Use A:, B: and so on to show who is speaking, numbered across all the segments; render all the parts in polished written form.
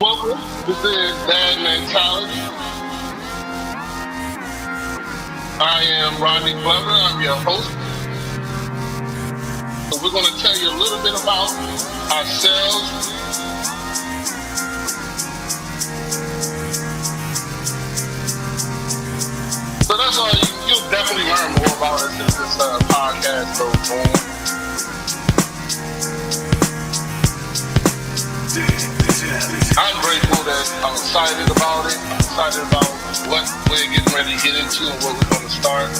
A: Welcome. This is Bad Mentality. I am Rodney Glover. I'm your host. So we're going to tell you a little bit about ourselves. So that's all. You'll definitely learn more about us as this podcast goes on. I'm grateful that I'm excited about it. I'm excited about what we're getting ready to get into and what we're going to start.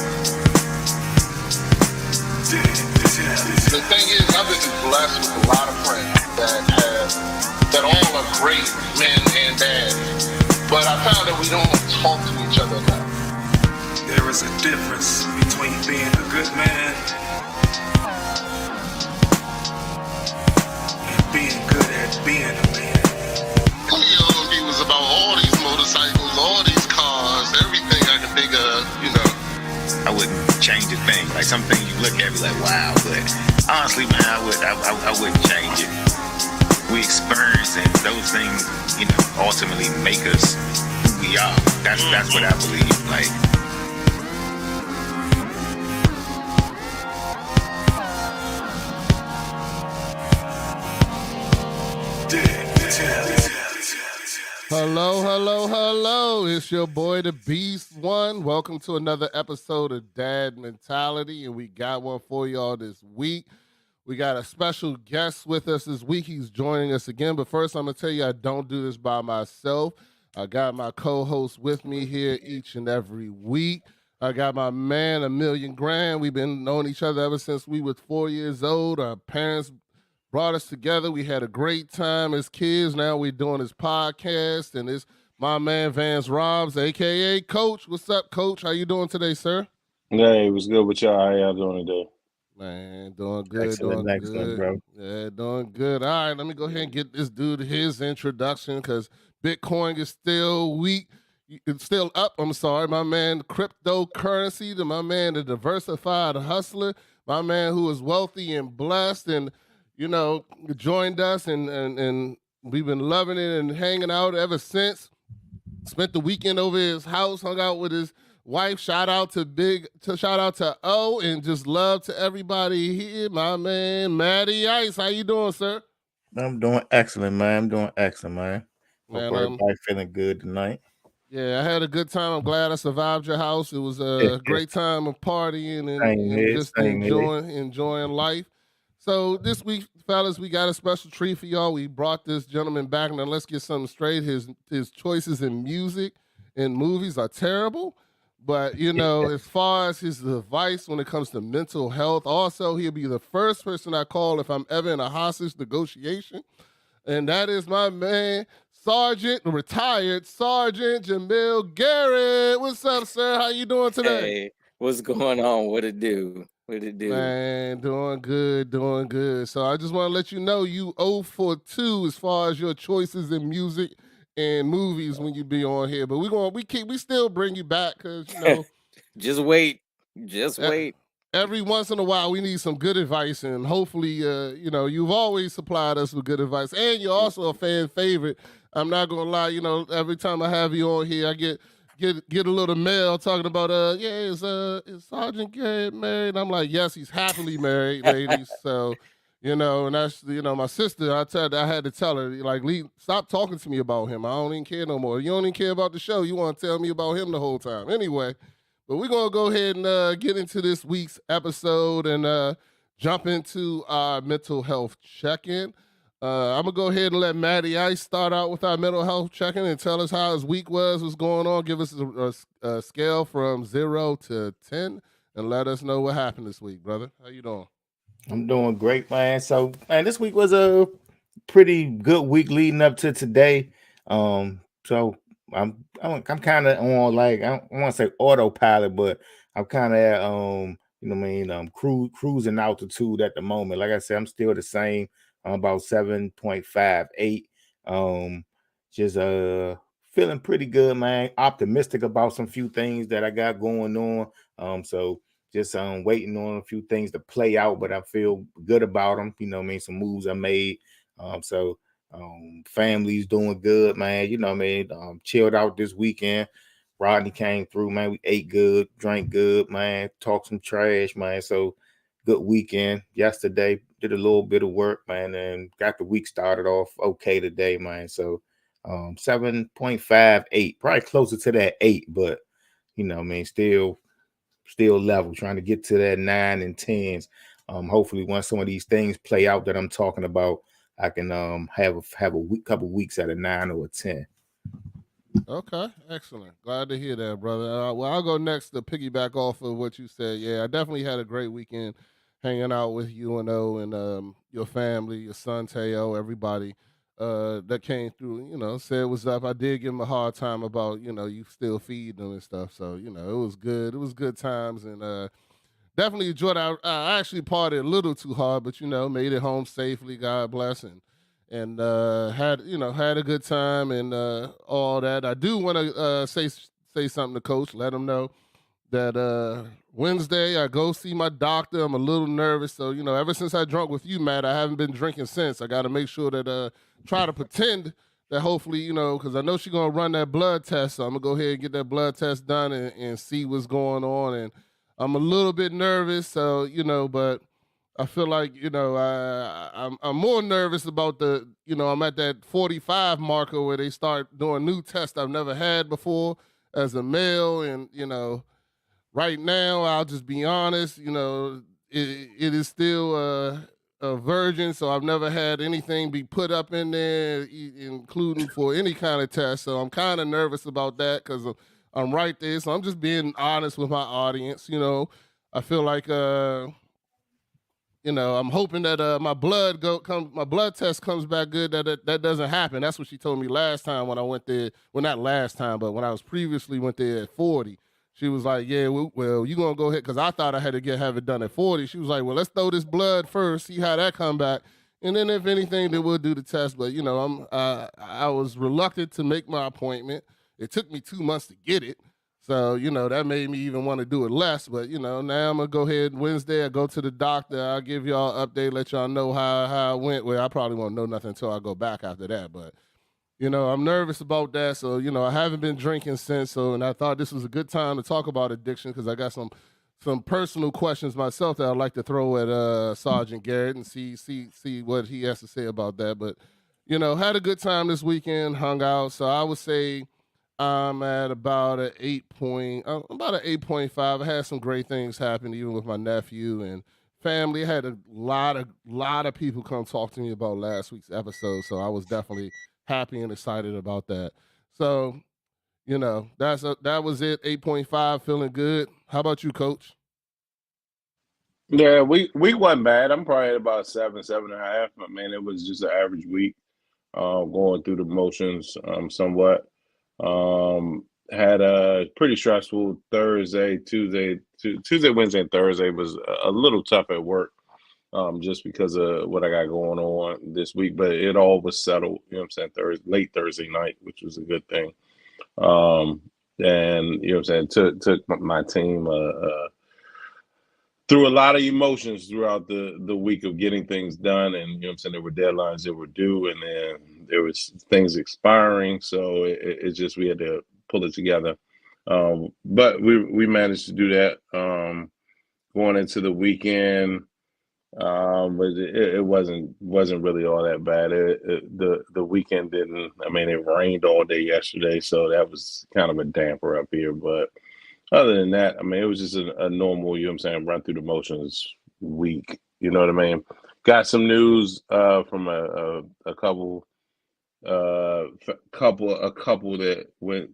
A: The thing is, I've been blessed with a lot of friends that all are great men and dads. But I found that we don't talk to each other enough.
B: There is a difference between being a good man and being good at being a man.
A: He was about all these motorcycles, all these cars, everything I can think of,
C: I wouldn't change a thing. Like some things you look at me like, wow, but honestly, man, I wouldn't change it. We experience and those things, ultimately make us who we are. That's what I believe. Like,
D: Hello. It's your boy, the Beast One. Welcome to another episode of Dad Mentality, and we got one for y'all this week. We got a special guest with us this week. He's joining us again, but first I'm going to tell you I don't do this by myself. I got my co-host with me here each and every week. I got my man, $1 Grand. We've been knowing each other ever since we were 4 years old. Our parents brought us together. We had a great time as kids. Now we're doing this podcast, and it's my man Vance Robs, aka Coach. What's up, Coach? How you doing today, sir?
E: Hey, what's good with y'all? How y'all doing today?
D: Man, doing good,
C: excellent, bro.
D: Yeah, doing good. All right, let me go ahead and get this dude his introduction because Bitcoin is still weak. It's still up. I'm sorry, my man, cryptocurrency. My man, the diversified hustler. My man who is wealthy and blessed and joined us and we've been loving it and hanging out ever since. Spent the weekend over at his house, hung out with his wife. Shout out to O, and just love to everybody here. My man, Matty Ice. How you doing, sir?
C: I'm doing excellent, man. Hope
D: Man,
C: everybody feeling good tonight.
D: Yeah, I had a good time. I'm glad I survived your house. It was a great time of partying and just enjoying life. So this week, fellas, we got a special treat for y'all. We brought this gentleman back. Now let's get something straight. His choices in music and movies are terrible. But, as far as his advice when it comes to mental health, also, he'll be the first person I call if I'm ever in a hostage negotiation. And that is my man, retired Sergeant Jamil Garrett. What's up, sir? How you doing today?
F: Hey, what's going on? What it do?
D: Man, doing good. So I just want to let you know you 0 for 2 as far as your choices in music and movies when you be on here. But we still bring you back because
F: Just wait.
D: every once in a while we need some good advice, and hopefully you've always supplied us with good advice, and you're also a fan favorite. I'm not gonna lie, every time I have you on here, I get a little mail talking about is Sergeant Garrett married? I'm like, yes, he's happily married, ladies. So and that's my sister. I had to tell her, like, stop talking to me about him. I don't even care no more. You don't even care about the show. You want to tell me about him the whole time. Anyway, but we're gonna go ahead and get into this week's episode and jump into our mental health check-in. I'm going to go ahead and let Matty Ice start out with our mental health check-in and tell us how his week what's going on. Give us a scale from 0 to 10 and let us know what happened this week, brother. How you doing?
C: I'm doing great, man. So, man, this week was a pretty good week leading up to today. So I'm kind of on, like, I don't want to say autopilot, but I'm kind of cruising altitude at the moment. Like I said, I'm still the same. I'm about 7.58. Just feeling pretty good, man. Optimistic about some few things that I got going on. So just waiting on a few things to play out, but I feel good about them. Some moves I made. So Family's doing good, man. You know what I mean? Chilled out this weekend. Rodney came through, man. We ate good, drank good, man. Talked some trash, man. So good weekend. Yesterday, did a little bit of work, man, and got the week started off okay today, man. So 7.58, probably closer to that 8, but you know, man, still level, trying to get to that 9 and 10s. Hopefully once some of these things play out that I'm talking about, I can have a couple weeks at a 9 or a 10.
D: Okay, excellent. Glad to hear that, brother. Well, I'll go next to piggyback off of what you said. Yeah, I definitely had a great weekend hanging out with you and your family, your son Teo, everybody that came through. You know, said what's up. I did give him a hard time about you still feed them and stuff. So it was good. It was good times and definitely enjoyed. I actually partied a little too hard, but made it home safely. God bless and had a good time and all that. I do want to say something to Coach. Let him know that Wednesday I go see my doctor. I'm a little nervous, so ever since I drunk with you, Matt, I haven't been drinking since. I got to make sure that try to pretend that hopefully because I know she's gonna run that blood test, so I'm gonna go ahead and get that blood test done and see what's going on. And I'm a little bit nervous, so but I feel like I'm more nervous about I'm at that 45 marker where they start doing new tests I've never had before as a male, and right now I'll just be honest, it is still a virgin, so I've never had anything be put up in there, including for any kind of test. So I'm kind of nervous about that because I'm right there. So I'm just being honest with my audience. I feel like I'm hoping that my blood test comes back good. That doesn't happen. That's what she told me last time when I went there. Well, not last time, but when I was previously went there at 40. She was like, "Yeah, well, you gonna go ahead?" Because I thought I had to have it done at 40. She was like, "Well, let's throw this blood first, see how that come back, and then if anything, then we'll do the test." But I was reluctant to make my appointment. It took me 2 months to get it. So, that made me even want to do it less. But, now I'm going to go ahead Wednesday. I go to the doctor. I'll give y'all an update, let y'all know how it went. Well, I probably won't know nothing until I go back after that. But, I'm nervous about that. So, I haven't been drinking since. So, and I thought this was a good time to talk about addiction because I got some personal questions myself that I'd like to throw at Sergeant Garrett and see what he has to say about that. But, had a good time this weekend, hung out. So I would say I'm at about an 8.5. I had some great things happen, even with my nephew and family. I had a lot of people come talk to me about last week's episode, so I was definitely happy and excited about that. So, that was it. 8.5, feeling good. How about you, Coach?
E: Yeah, we wasn't bad. I'm probably at about 7.5. I mean, it was just an average week, going through the motions, somewhat. Had a pretty stressful Tuesday, Wednesday, and Thursday was a little tough at work, just because of what I got going on this week. But it all was settled, late Thursday night, which was a good thing. And took my team through a lot of emotions throughout the week of getting things done, and there were deadlines that were due, and then there was things expiring, so it just we had to pull it together. But we managed to do that going into the weekend. But it wasn't really all that bad. The weekend didn't. I mean, it rained all day yesterday, so that was kind of a damper up here. But other than that, I mean, it was just a normal, run through the motions week. You know what I mean? Got some news from a couple that went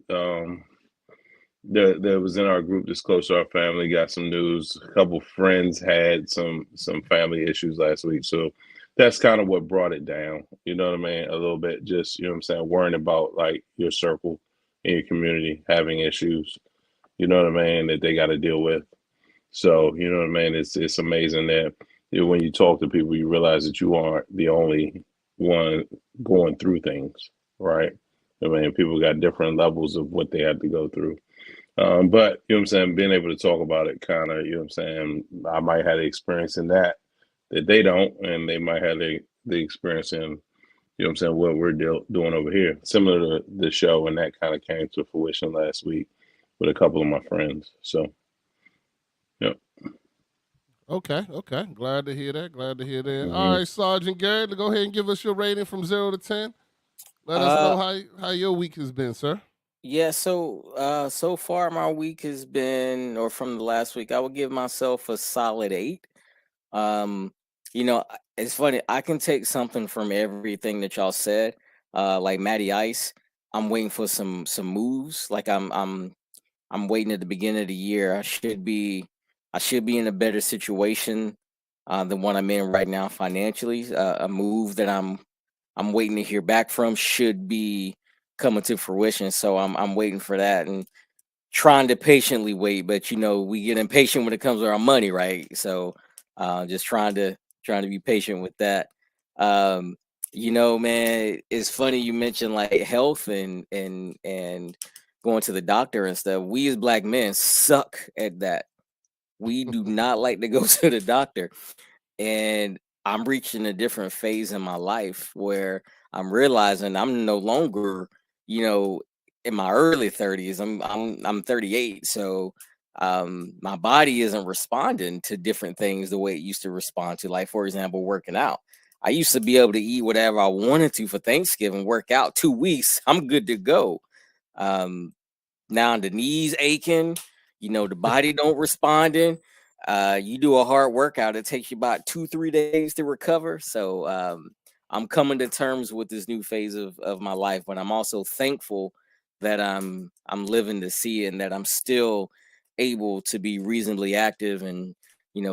E: that was in our group that's close to our family. Got some news. A couple friends had some family issues last week, so that's kind of what brought it down. You know what I mean? A little bit, just worrying about like your circle in your community having issues. You know what I mean, that they got to deal with. So, you know what I mean? It's amazing that when you talk to people, you realize that you aren't the only one going through things, right? I mean, people got different levels of what they had to go through. But, being able to talk about it kind of, I might have the experience in that they don't, and they might have the experience in You know what I'm saying? What we're doing over here, similar to the show, and that kind of came to fruition last week with a couple of my friends. So, yeah.
D: Okay. Glad to hear that. All
E: hmm
D: right, Sergeant Garrett, go ahead and give us your rating from 0 to 10. Let us
F: Uh,
D: know how your week has been, sir.
F: yeah. So far my week has been, or from the last week, I would give myself a solid 8. Um, it's funny. I can take something from everything that y'all said. Like Matty Ice, I'm waiting for some moves. Like I'm waiting at the beginning of the year. I should be in a better situation than what I'm in right now financially. A move that I'm waiting to hear back from should be coming to fruition. So I'm waiting for that and trying to patiently wait. But we get impatient when it comes to our money, right? So just trying to be patient with that. Um, man, it's funny you mentioned like health and going to the doctor and stuff. We as black men suck at that. We do not like to go to the doctor. And I'm reaching a different phase in my life where I'm realizing I'm no longer, you know, in my early 30s. I'm 38, so my body isn't responding to different things the way it used to respond to. Like for example, working out. I used to be able to eat whatever I wanted to for Thanksgiving, work out 2 weeks. I'm good to go. Um, Now the knees aching, the body don't responding. You do a hard workout, it takes you about 2-3 days to recover. So I'm coming to terms with this new phase of my life, but I'm also thankful that I'm living to see it and that I'm still able to be reasonably active and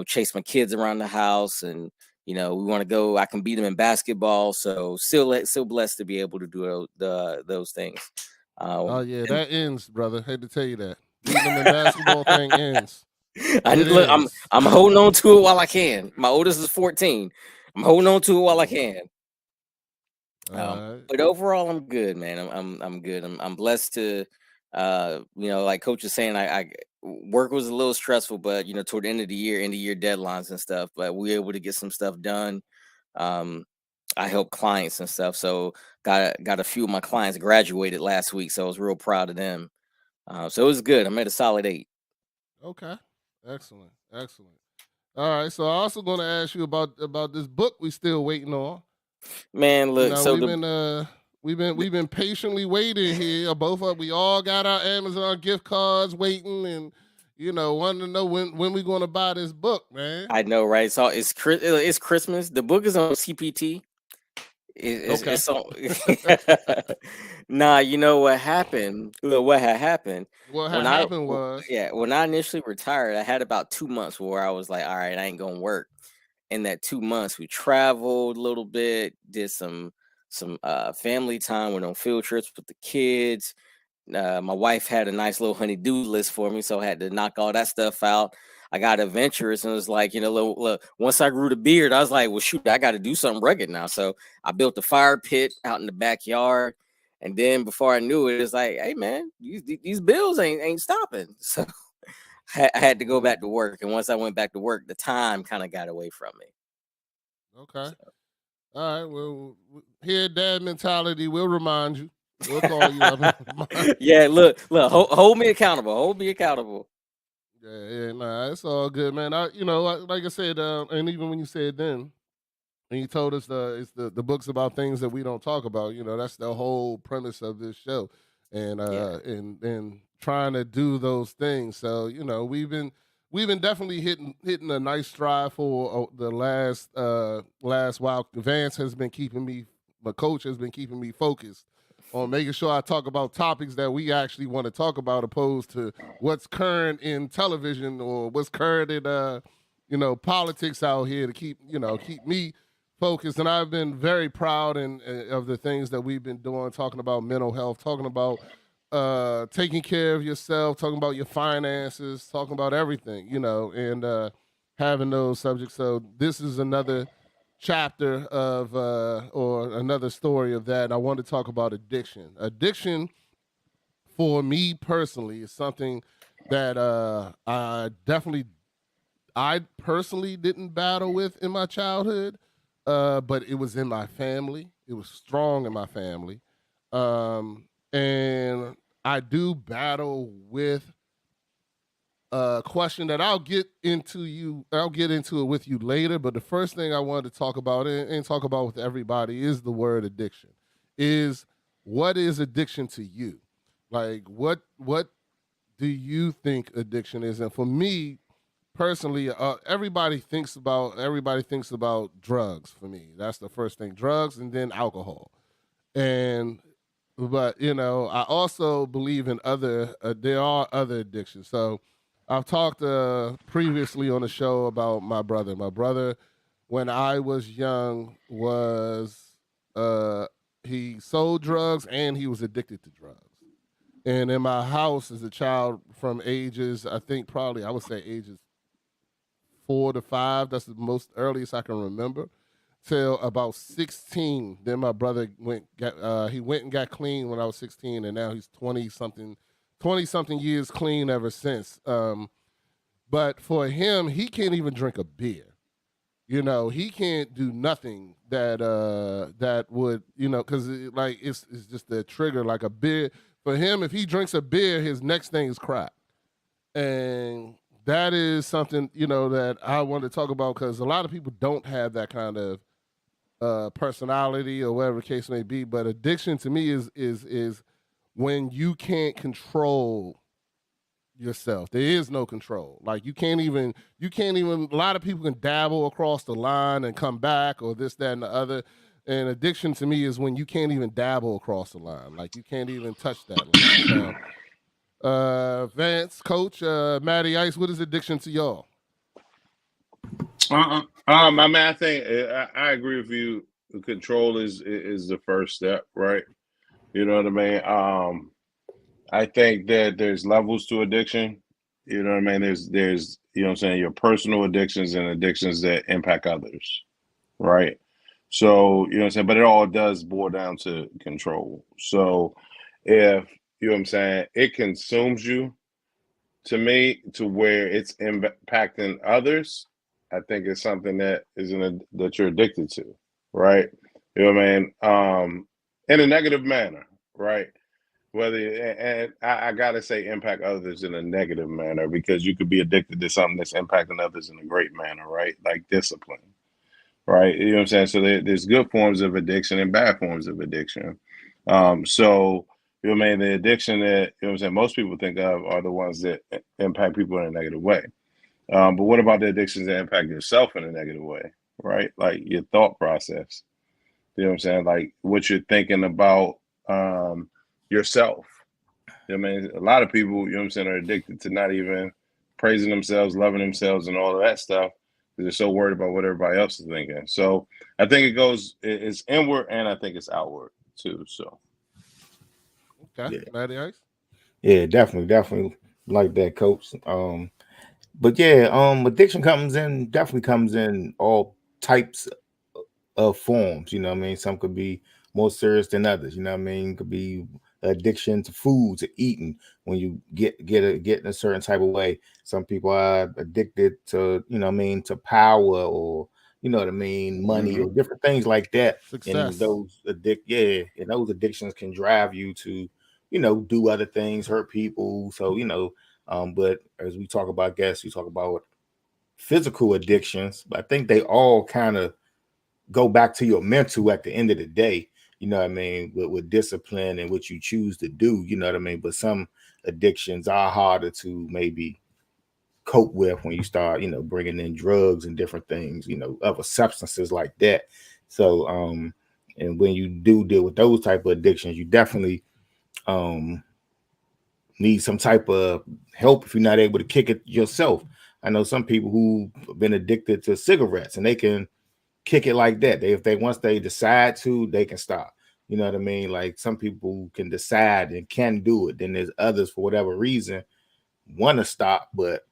F: chase my kids around the house and we want to go. I can beat them in basketball, so still blessed to be able to do those things.
D: Oh yeah,
F: And
D: that ends, brother. Hate to tell you that. Beating them in basketball thing ends. It
F: look, I'm
D: ends.
F: I'm holding on to it while I can. My oldest is 14. I'm holding on to it while I can.
D: All right.
F: But overall, I'm good, man. I'm good. I'm blessed to, like Coach was saying, I work was a little stressful, but toward the end of year deadlines and stuff. But we were able to get some stuff done. Um, I help clients and stuff, so got a few of my clients graduated last week, so I was real proud of them. So it was good. I'm at a solid 8.
D: Okay. Excellent. All right. So I also going to ask you about this book we still waiting on.
F: Man,
D: You
F: look,
D: know,
F: so
D: we've been patiently waiting here. We all got our Amazon gift cards waiting, and wanting to know when we going to buy this book, man.
F: I know, right? So it's Christmas. The book is on CPT.
D: Okay.
F: It's on. Nah, you know what happened? Look, what had happened
D: What
F: when
D: had
F: I
D: happened was,
F: yeah, when I initially retired, I had about 2 months where I was like, all right, I ain't gonna work. In that 2 months, we traveled a little bit, did some family time, went on field trips with the kids. My wife had a nice little honey-do list for me, so I had to knock all that stuff out. I got adventurous and was like, look, once I grew the beard, I was like, well, shoot, I got to do something rugged now. So I built a fire pit out in the backyard. And then before I knew it, it's like, hey, man, these bills ain't stopping. So I had to go back to work. And once I went back to work, the time kind of got away from me.
D: okay. All right. Well, here, dad mentality. We'll remind you. We'll call you up.
F: Yeah, look, hold me accountable. Hold me accountable.
D: Yeah, nah, it's all good, man. Like I said, and even when you said then, and you told us it's the books about things that we don't talk about. That's the whole premise of this show, and
F: Yeah.
D: and trying to do those things. So we've been definitely hitting a nice stride for the last while. Vance has been keeping me, my coach has been keeping me focused on making sure I talk about topics that we actually want to talk about, opposed to what's current in television or what's current in politics out here, to keep me focused. And I've been very proud of the things that we've been doing, talking about mental health, talking about taking care of yourself, talking about your finances, talking about everything, and having those subjects. So this is another chapter of or another story of that. And I want to talk about addiction. Addiction for me personally is something that I personally didn't battle with in my childhood, but it was in my family. It was strong in my family. And I do battle with a question that I'll get into it with you later. But the first thing I wanted to talk about and talk about with everybody is the word addiction. What is addiction to you? Like what do you think addiction is? And for me personally, everybody thinks about drugs. For me, that's the first thing: drugs, and then alcohol. But I also believe in there are other addictions. So I've talked previously on the show about my brother. My brother, when I was young, was he sold drugs and he was addicted to drugs. And in my house as a child, from ages, I think probably I would say ages 4 to 5. That's the most earliest I can remember. Till about 16. Then my brother went and got clean when I was 16, and now he's 20 something years clean ever since. But for him, he can't even drink a beer. He can't do nothing that would, because it's just a trigger, like a beer. For him, if he drinks a beer, his next thing is crack. And that is something, that I want to talk about, because a lot of people don't have that kind of personality or whatever the case may be. But addiction to me is when you can't control yourself. There is no control. Like you can't even, a lot of people can dabble across the line and come back or this, that, and the other. And addiction to me is when you can't even dabble across the line. Like you can't even touch that line. So, Vance, Coach, Matty Ice, what is addiction to y'all?
E: I mean, I think I agree with you. Control is the first step, right? You know what I mean? I think that there's levels to addiction. You know what I mean? There's you know what I'm saying, your personal addictions and addictions that impact others, right? So, you know what I'm saying, but it all does boil down to control. So if you know what I'm saying, it consumes you, to me, to where it's impacting others, I think it's something that that you're addicted to, right? You know what I mean? In a negative manner, right? And I gotta say impact others in a negative manner, because you could be addicted to something that's impacting others in a great manner, right? Like discipline, right? You know what I'm saying? So there's good forms of addiction and bad forms of addiction. So you know what I mean? The addiction that you know what I'm saying most people think of are the ones that impact people in a negative way. But what about the addictions that impact yourself in a negative way, right? Like your thought process. You know what I'm saying? Like what you're thinking about yourself. You know what I mean? A lot of people, you know what I'm saying, are addicted to not even praising themselves, loving themselves, and all of that stuff, because they're so worried about what everybody else is thinking. So I think it's inward, and I think it's outward too. So
D: Okay,
C: Yeah.
D: Matty Ice.
C: Yeah, definitely like that, Coach. But yeah, addiction definitely comes in all types of forms. You know what I mean? Some could be more serious than others. You know what I mean? Could be addiction to food, to eating, when you get in a certain type of way. Some people are addicted to, you know what I mean, to power, or you know what I mean, money, or different things like that. And
D: Success.
C: those addictions can drive you to, do other things, hurt people. So, but as we talk about guests, we talk about physical addictions, but I think they all kind of go back to your mental at the end of the day. You know what I mean? With discipline and what you choose to do. You know what I mean? But some addictions are harder to maybe cope with when you start, bringing in drugs and different things, other substances like that. So, and when you do deal with those type of addictions, you definitely need some type of help if you're not able to kick it yourself. I know some people who've been addicted to cigarettes, and they can kick it like that. If they once they decide to, they can stop. You know what I mean? Like some people can decide and can do it. Then there's others, for whatever reason, want to stop, but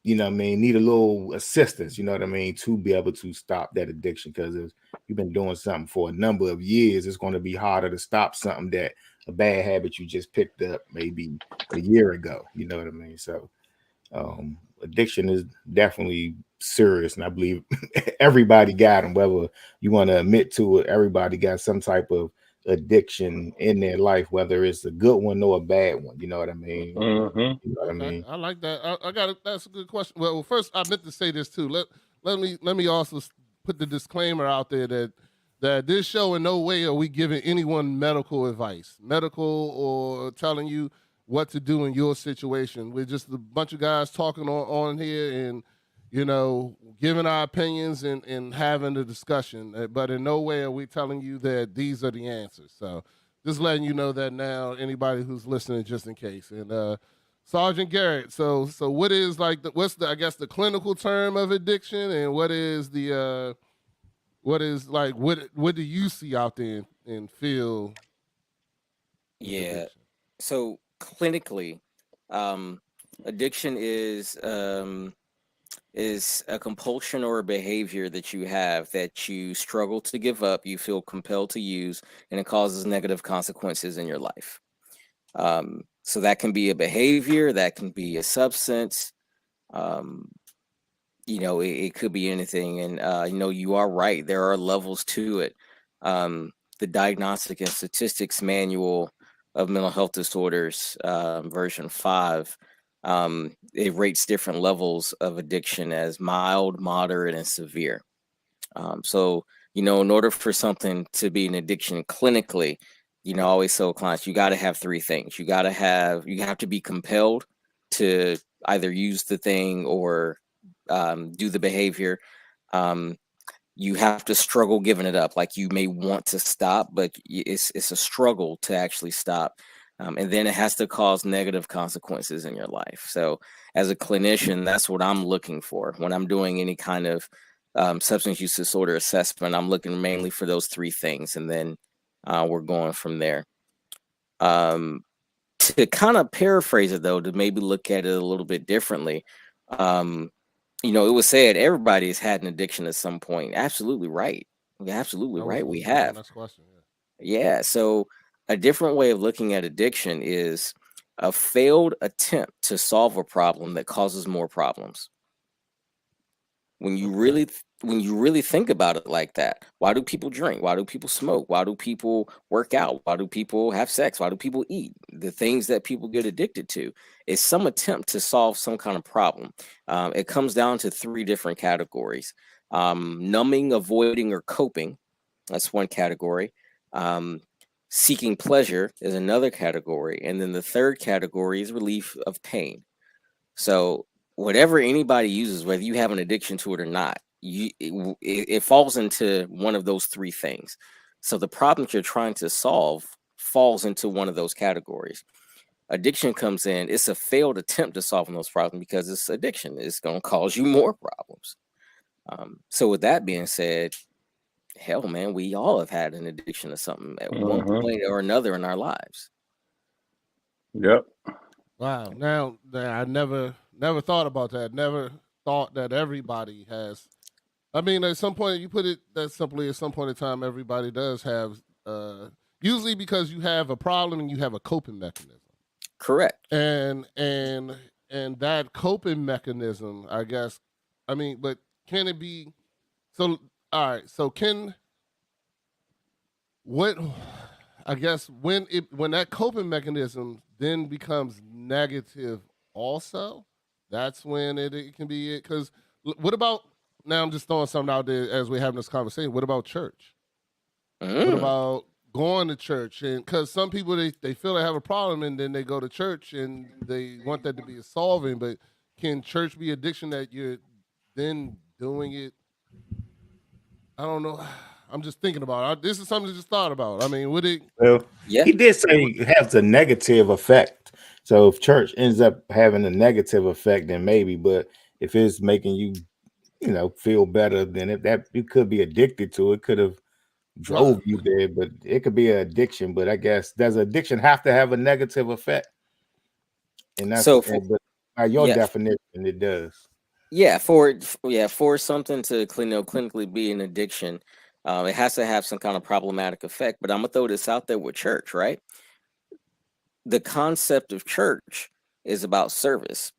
C: you know what I mean, need a little assistance, you know what I mean, to be able to stop that addiction. Because if you've been doing something for a number of years, it's going to be harder to stop something that a bad habit you just picked up maybe a year ago. You know what I mean? So addiction is definitely serious, and I believe everybody got them, whether you want to admit to it. Everybody got some type of addiction in their life, whether it's a good one or a bad one. You know what I mean?
E: Mm-hmm.
C: You know what I
D: Okay,
C: mean?
D: I like that. I got it. That's a good question. Well, first I meant to say this too. Let me also put the disclaimer out there that this show in no way are we giving anyone medical advice, medical or telling you what to do in your situation. We're just a bunch of guys talking on here and giving our opinions and having a discussion. But in no way are we telling you that these are the answers. So just letting you know that now, anybody who's listening, just in case. And Sergeant Garrett, so what is what's the, I guess, the clinical term of addiction, and what is the what do you see out there and feel with
F: Yeah.
D: addiction?
F: So clinically, addiction is a compulsion or a behavior that you have that you struggle to give up, you feel compelled to use, and it causes negative consequences in your life. So that can be a behavior, that can be a substance. Um, it could be anything. And you are right. There are levels to it. The Diagnostic and Statistics Manual of Mental Health Disorders, version 5, it rates different levels of addiction as mild, moderate, and severe. So, in order for something to be an addiction clinically, I always tell clients, you got to have three things. You have to be compelled to either use the thing or do the behavior. You have to struggle giving it up. Like, you may want to stop, but it's a struggle to actually stop. And then it has to cause negative consequences in your life. So as a clinician, that's what I'm looking for when I'm doing any kind of substance use disorder assessment. I'm looking mainly for those three things, and then we're going from there. To kind of paraphrase it, though, to maybe look at it a little bit differently, it was said everybody has had an addiction at some point. Absolutely right. You're absolutely right. We
D: That was my
F: have.
D: next question.
F: Yeah. So a different way of looking at addiction is a failed attempt to solve a problem that causes more problems. When you really think about it like that, why do people drink? Why do people smoke? Why do people work out? Why do people have sex? Why do people eat? The things that people get addicted to is some attempt to solve some kind of problem. It comes down to three different categories: numbing, avoiding, or coping. That's one category. Seeking pleasure is another category, and then the third category is relief of pain. So whatever anybody uses, whether you have an addiction to it or not, it falls into one of those three things. So the problem that you're trying to solve falls into one of those categories. Addiction comes in, it's a failed attempt to solving those problems because it's addiction. It's going to cause you more problems. So with that being said, hell, man, we all have had an addiction to something at one point or another in our lives.
E: Yep.
D: Wow. Now I never thought about that. Never thought that everybody has. I mean, at some point, you put it that simply. At some point in time, everybody does have. Usually, because you have a problem and you have a coping mechanism.
F: Correct.
D: And that coping mechanism, I guess. I mean, but can it be? So all right. So what? I guess when that coping mechanism then becomes negative, also, that's when it can be it. Because what about now? I'm just throwing something out there as we're having this conversation. What about church? What about going to church? And because some people they feel they have a problem and then they go to church and they want that to be a solving. But can church be addiction that you're then doing it? I don't know. I'm just thinking about it. This is something I just thought about. I mean, would it?
C: Well, he did say it has a negative effect. So if church ends up having a negative effect, then maybe. But if it's making you, feel better, then that you could be addicted to it. Could have drove you there, but it could be an addiction. But I guess does addiction have to have a negative effect? And that's but by your definition, it does.
F: Yeah, for something to clinically be an addiction, it has to have some kind of problematic effect. But I'm gonna throw this out there with church, right? The concept of church is about service.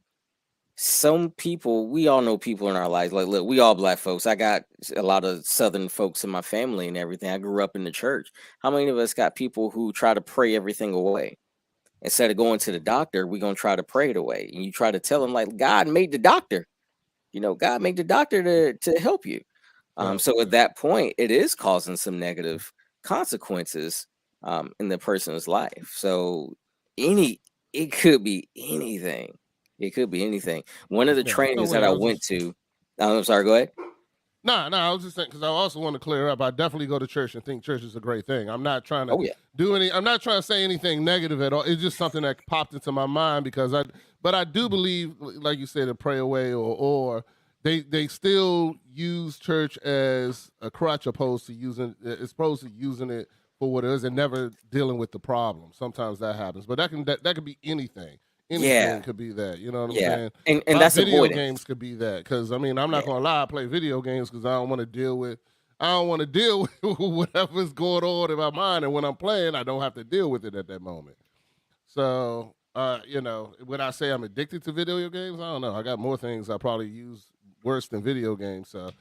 F: some people, we all know people in our lives. Like, look, we all black folks. I got a lot of Southern folks in my family and everything. I grew up in the church. How many of us got people who try to pray everything away? Instead of going to the doctor, we're gonna try to pray it away. And you try to tell them, like, God made the doctor. God made the doctor to help you. So at that point, it is causing some negative consequences in the person's life. So it could be anything. It could be anything. One of the trainings that I went to, I'm sorry, go ahead.
D: No, I was just saying, because I also want to clear up. I definitely go to church and think church is a great thing. I'm not trying to I'm not trying to say anything negative at all. It's just something that popped into my mind but I do believe, like you said, to pray away or they still use church as a crutch opposed to using it for what it is and never dealing with the problem. Sometimes that happens, but that could be anything. Anything could be that, you know what I'm saying?
F: And that's
D: video
F: avoidance.
D: games could be that, because I mean, I'm not gonna lie, I play video games because I don't want to deal with whatever's going on in my mind, and when I'm playing, I don't have to deal with it at that moment. So, would I say I'm addicted to video games? I don't know. I got more things I probably use worse than video games. So,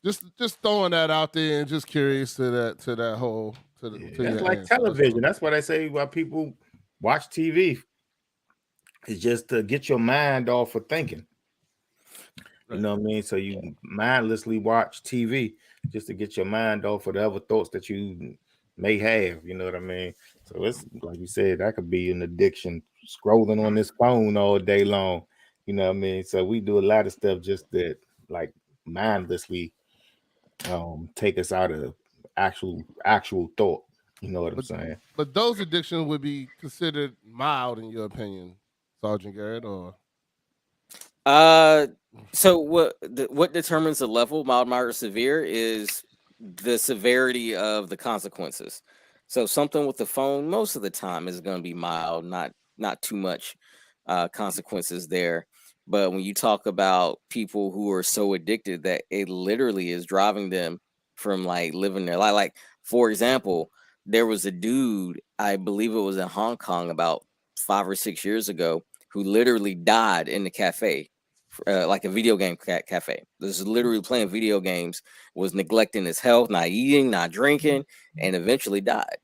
D: just throwing that out there, and just curious to that whole
C: that's like television. That's what I say why people watch TV. It's just to get your mind off of thinking. You know what I mean? So you mindlessly watch TV just to get your mind off of the other thoughts that you may have. You know what I mean? So it's like you said, that could be an addiction, scrolling on this phone all day long. You know what I mean? So we do a lot of stuff just that like mindlessly take us out of actual thought. You know what I'm saying?
D: But those addictions would be considered mild in your opinion, Sergeant Garrett, or
F: so what determines the level, mild, moderate, severe, is the severity of the consequences. So something with the phone most of the time is going to be mild, not too much consequences there. But when you talk about people who are so addicted that it literally is driving them from like living their life, like for example, there was a dude, I believe it was in Hong Kong about 5 or 6 years ago, who literally died in the cafe, like a video game cafe. This is literally playing video games, was neglecting his health, not eating, not drinking, and eventually died.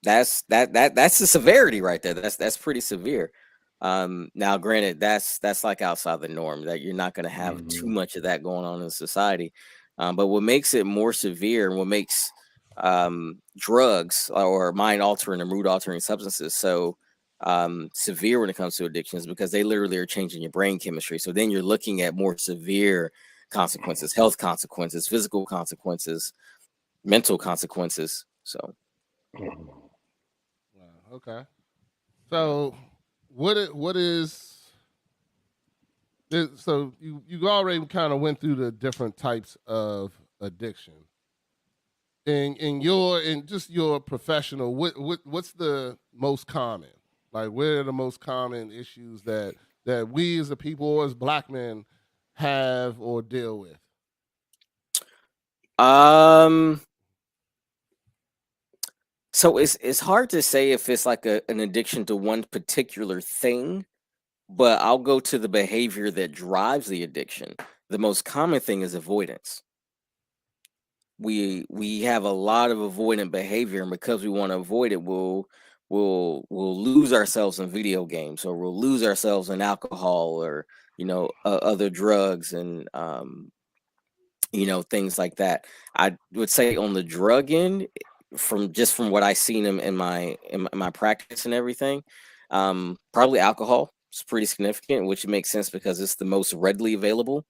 F: That's the severity right there. That's pretty severe. Now, granted, that's like outside the norm, that you're not going to have too much of that going on in society. But what makes it more severe, and what makes drugs or mind altering or mood altering substances so severe when it comes to addictions, because they literally are changing your brain chemistry. So then you're looking at more severe consequences, health consequences, physical consequences, mental consequences. So
D: okay. So what is so you already kind of went through the different types of addiction. In just your professional, what's the most common? Like, what are the most common issues that we as a people or as Black men have or deal with?
F: So it's hard to say if it's like an addiction to one particular thing, but I'll go to the behavior that drives the addiction. The most common thing is avoidance. We have a lot of avoidant behavior, and because we want to avoid it, we'll lose ourselves in video games, or we'll lose ourselves in alcohol, or other drugs, and things like that. I would say on the drug end, from what I've seen in my practice and everything, probably alcohol is pretty significant, which makes sense because it's the most readily available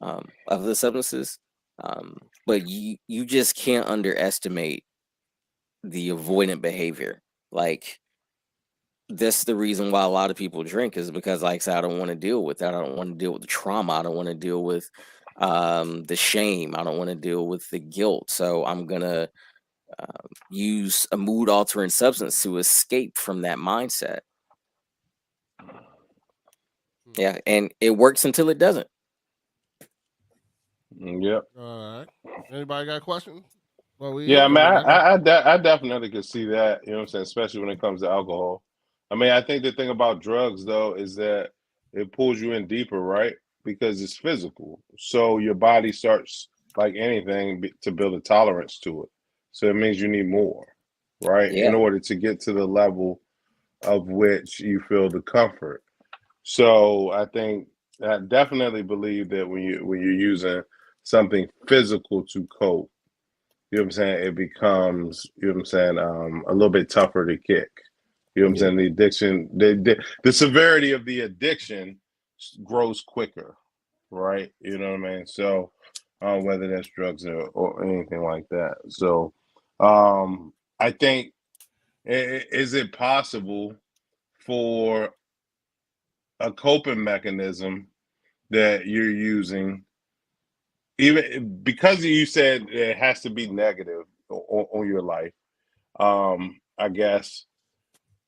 F: of the substances. But you just can't underestimate the avoidant behavior. Like, that's the reason why a lot of people drink, is because, like I said, I don't want to deal with that. I don't want to deal with the trauma. I don't want to deal with the shame. I don't want to deal with the guilt. So I'm gonna use a mood altering substance to escape from that mindset. Yeah, and it works until it doesn't.
E: Yep.
D: All right. Anybody got a question?
E: Yeah, I mean, I definitely could see that, you know what I'm saying, especially when it comes to alcohol. I mean, I think the thing about drugs, though, is that it pulls you in deeper, right? Because it's physical. So your body starts, like anything, to build a tolerance to it. So it means you need more, right? In
F: Yeah,
E: order to get to the level of which you feel the comfort. So I definitely believe that when you're using something physical to cope, you know what I'm saying, it becomes, you know what I'm saying, a little bit tougher to kick. You know what I'm
C: Yeah.
E: saying? The addiction, the severity of the addiction grows quicker, right? You know what I mean? So, whether that's drugs or anything like that. So, I think, is it possible for a coping mechanism that you're using, even because you said it has to be negative on your life? I guess,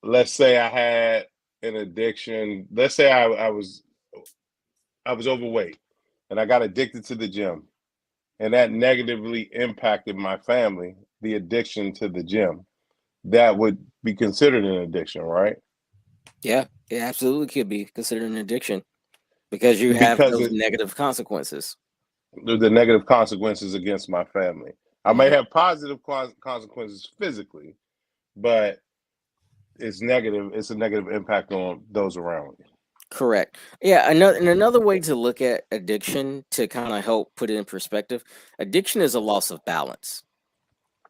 E: let's say I had an addiction. Let's say I was overweight and I got addicted to the gym, and that negatively impacted my family, the addiction to the gym. That would be considered an addiction, right?
F: yeah, it absolutely could be considered an addiction because you have
E: Because
F: those negative consequences.
E: the negative consequences against my family. I may
F: Mhm.
E: have positive consequences physically, but it's negative. It's a negative impact on those around me.
F: Correct. Yeah, another way to look at addiction to kind of help put it in perspective, addiction is a loss of balance.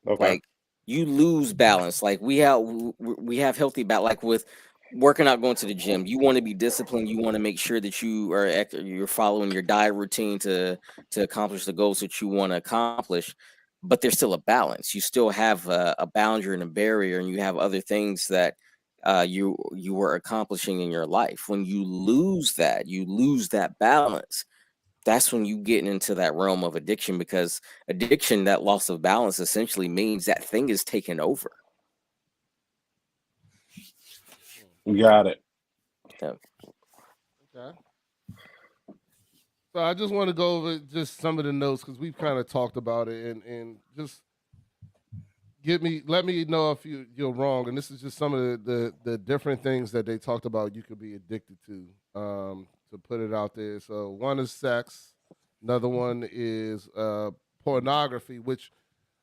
E: Okay.
F: Like you lose balance. Like we have healthy balance. Like with working out, going to the gym, you want to be disciplined. You want to make sure that you're following your diet routine to accomplish the goals that you want to accomplish. But there's still a balance. You still have a boundary and a barrier, and you have other things that you were accomplishing in your life. When you lose that balance, that's when you get into that realm of addiction, because addiction, that loss of balance, essentially means that thing is taken over.
E: Got it.
F: Yeah.
D: Okay. So I just want to go over just some of the notes because we've kind of talked about it, and just let me know if you're wrong. And this is just some of the different things that they talked about you could be addicted to put it out there. So one is sex, another one is pornography, which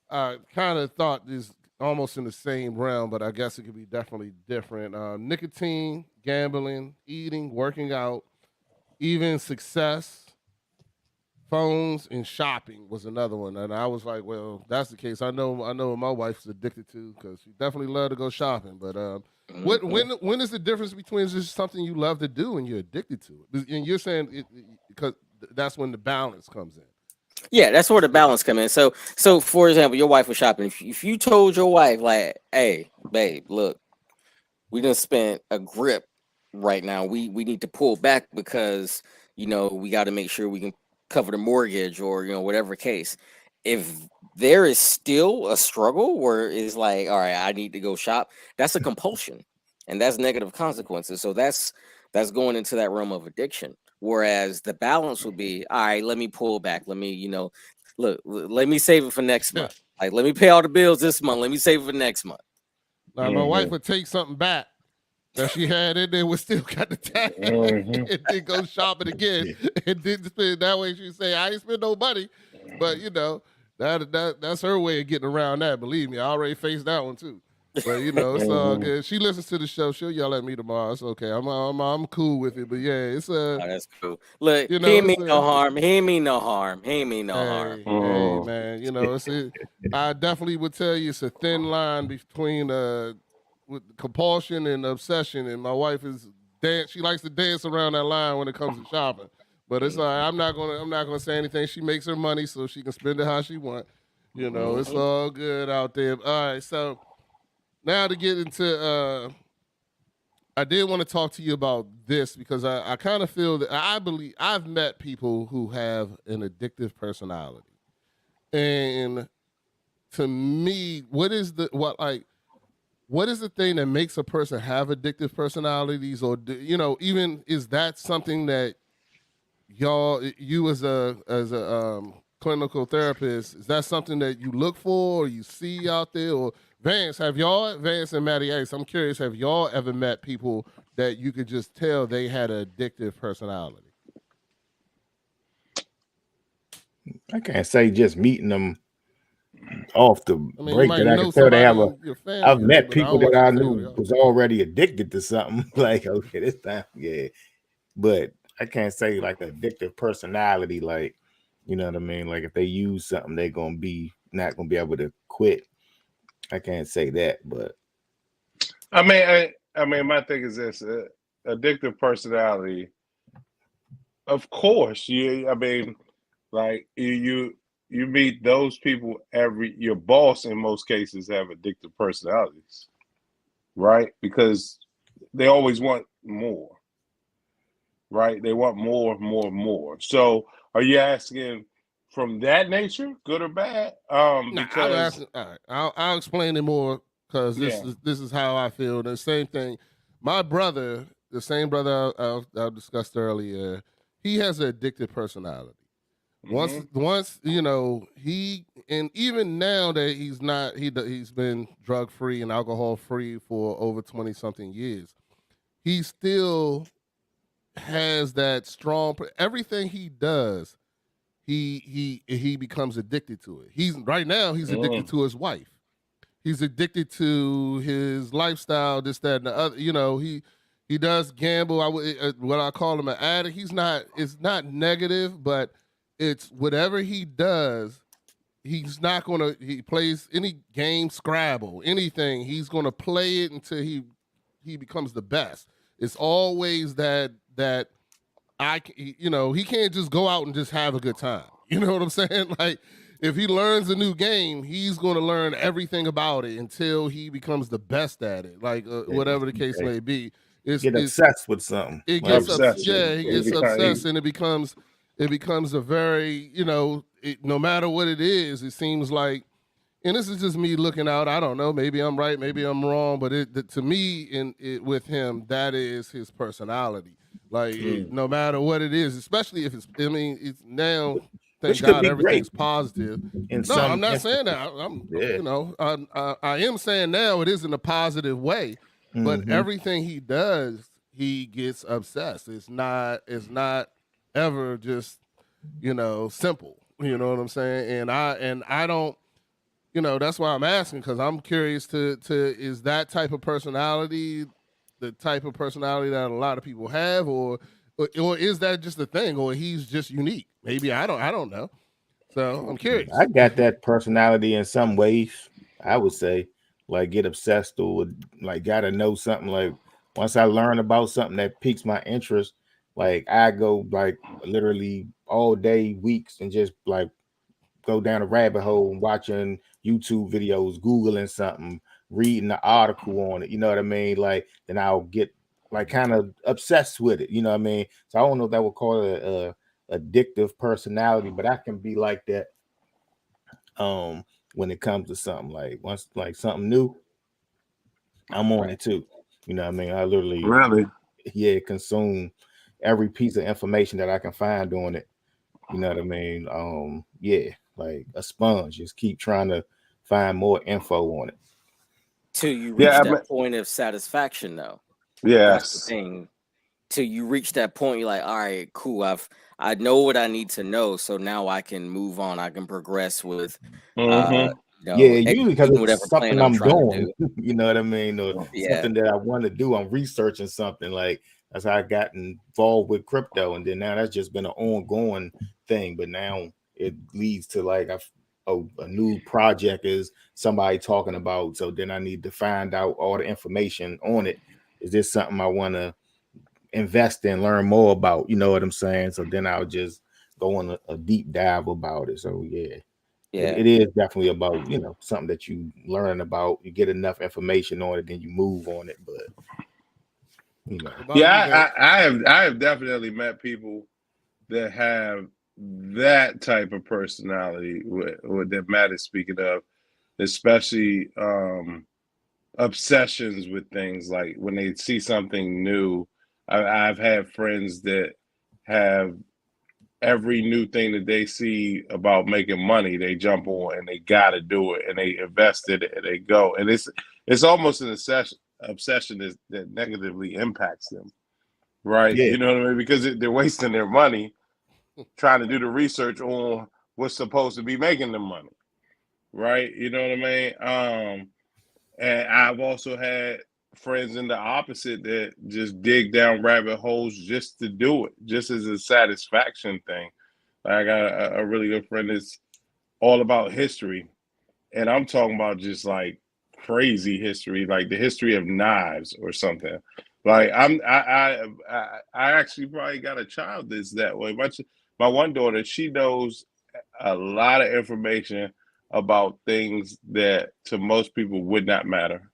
D: I kind of thought is almost in the same realm, but I guess it could be definitely different. Nicotine, gambling, eating, working out, even success, phones, and shopping was another one. And I was like, well, that's the case. I know what my wife's addicted to, because she definitely loved to go shopping. But when is the difference between just something you love to do and you're addicted to it? And you're saying because that's when the balance comes in.
F: Yeah, that's where the balance come in. So for example, your wife was shopping. If you told your wife, like, hey, babe, look, we done spent a grip right now. We need to pull back because we got to make sure we can cover the mortgage, or whatever case. If there is still a struggle where it's like, all right, I need to go shop, that's a compulsion, and that's negative consequences. So that's going into that realm of addiction. Whereas the balance would be, all right, let me pull back. Let me, let me save it for next month. Like, let me pay all the bills this month. Let me save it for next month.
D: Now, my wife would take something back that she had in there, was still got the tag, and then go shopping again, and didn't spend. That way she'd say, I ain't spend no money. But that's her way of getting around that. Believe me, I already faced that one too. But it's all good. She listens to the show. She'll yell at me tomorrow. It's okay. I'm cool with it. But yeah, it's
F: Oh, that's cool. Look,
D: you
F: he
D: know,
F: ain't mean
D: it's
F: no harm. He ain't mean no harm. He ain't mean no harm.
D: hey, man. I definitely would tell you it's a thin line between with compulsion and obsession. And my wife is dance. She likes to dance around that line when it comes to shopping. But it's all right. I'm not gonna say anything. She makes her money so she can spend it how she want. It's all good out there. All right, so now to get into I did want to talk to you about this because I kind of feel that I believe I've met people who have an addictive personality. And to me, what is the thing that makes a person have addictive personalities, or even is that something that you as a clinical therapist, is that something that you look for or you see out there? Or Vance and Matty Ace, I'm curious, have y'all ever met people that you could just tell they had an addictive personality?
C: I can't say just meeting them off the
D: I mean, you
C: break
D: might
C: that I
D: know
C: can tell they
D: somebody
C: have a.
D: in your
C: I've
D: family,
C: met
D: but I
C: people
D: don't
C: that
D: want you
C: I
D: to say who they
C: knew
D: are.
C: was already addicted to something. Like, okay, this time, yeah. But I can't say like addictive personality, like, you know what I mean? Like if they use something, they're gonna be not gonna be able to quit. I can't say that, but
E: I mean, my thing is this: addictive personality. Of course, I mean, like you meet those people your boss in most cases have addictive personalities, right? Because they always want more, right? They want more, more, more. So, are you asking from that nature, good or bad?
D: Nah, I'm
E: Because
D: asking. All right, I'll explain it more because
E: yeah,
D: this is how I feel. The same thing. My brother, the same brother I discussed earlier, he has an addictive personality. Once you know he, and even now that he's not, he's been drug free and alcohol free for over 20 something years. He still has that strong. Everything he does, he becomes addicted to it. He's right now he's addicted to his wife. He's addicted to his lifestyle, this, that, and the other. You know, he does gamble. I would what I call him an addict. He's not. It's not negative, but it's whatever he does. He's not gonna. He plays any game, Scrabble, anything. He's gonna play it until he becomes the best. It's always that you know, he can't just go out and just have a good time. You know what I'm saying? Like, if he learns a new game, he's going to learn everything about it until he becomes the best at it. Like, whatever the case may be,
C: get obsessed with something.
D: it
C: Like,
D: gets
E: obsession.
D: yeah, he gets obsessed, and it becomes a very, you know, no matter what it is, it seems like. And this is just me looking out. I don't know. Maybe I'm right. Maybe I'm wrong. But to me, with him, that is his personality. Like no matter what it is, especially if it's. I mean, it's now. Thank
C: which could
D: God
C: be great
D: everything's positive.
C: in
D: No, I'm
C: some
D: not saying
C: instances.
D: that. I'm
C: Yeah.
D: you know I am saying now it is in a positive way. But everything he does, he gets obsessed. It's not ever just, you know, simple. You know what I'm saying? And I don't. You know, that's why I'm asking, because I'm curious to is that type of personality the type of personality that a lot of people have, or is that just a thing, or he's just unique? Maybe I don't know. So I'm curious.
C: I got that personality in some ways. I would say, like, get obsessed or like gotta know something. Like once I learn about something that piques my interest, like I go like literally all day, weeks, and just like go down a rabbit hole watching YouTube videos, Googling something, reading the article on it. You know what I mean? Like then I'll get like kind of obsessed with it. You know what I mean? So I don't know if that would call it a addictive personality, but I can be like that when it comes to something. Like once like something new, I'm on it too. You know what I mean? I literally consume every piece of information that I can find on it. You know what I mean? Like a sponge. Just keep trying to find more info on it.
F: Till you reach that point of satisfaction, though. That's the thing. Till you reach that point, you're like, all right, cool. I know what I need to know, so now I can move on. I can progress with,
C: Usually because
F: executing
C: it's
F: whatever plan
C: something
F: I'm
C: I'm
F: trying to
C: doing.
F: do.
C: You know what I mean? Or something that I want to do. I'm researching something. Like that's how I got involved with crypto, and then now that's just been an ongoing thing. But now it leads to like a new project is somebody talking about. So then I need to find out all the information on it. Is this something I want to invest in, learn more about? You know what I'm saying? So then I'll just go on a deep dive about it. So yeah. It is definitely about, you know, something that you learn about, you get enough information on it, then you move on it. But you know,
E: I have definitely met people that have that type of personality with that Matt is speaking of, especially obsessions with things. Like when they see something new, I've had friends that have every new thing that they see about making money, they jump on and they got to do it, and they invest in it and they go, and it's almost an obsession that negatively impacts them, right?
C: Yeah.
E: You know what I mean? Because they're wasting their money trying to do the research on what's supposed to be making them money, right? You know what I mean? And I've also had friends in the opposite that just dig down rabbit holes just to do it, just as a satisfaction thing. I got a really good friend that's all about history, and I'm talking about just like crazy history, like the history of knives or something. Like I actually probably got a child that's that way. My one daughter, she knows a lot of information about things that to most people would not matter.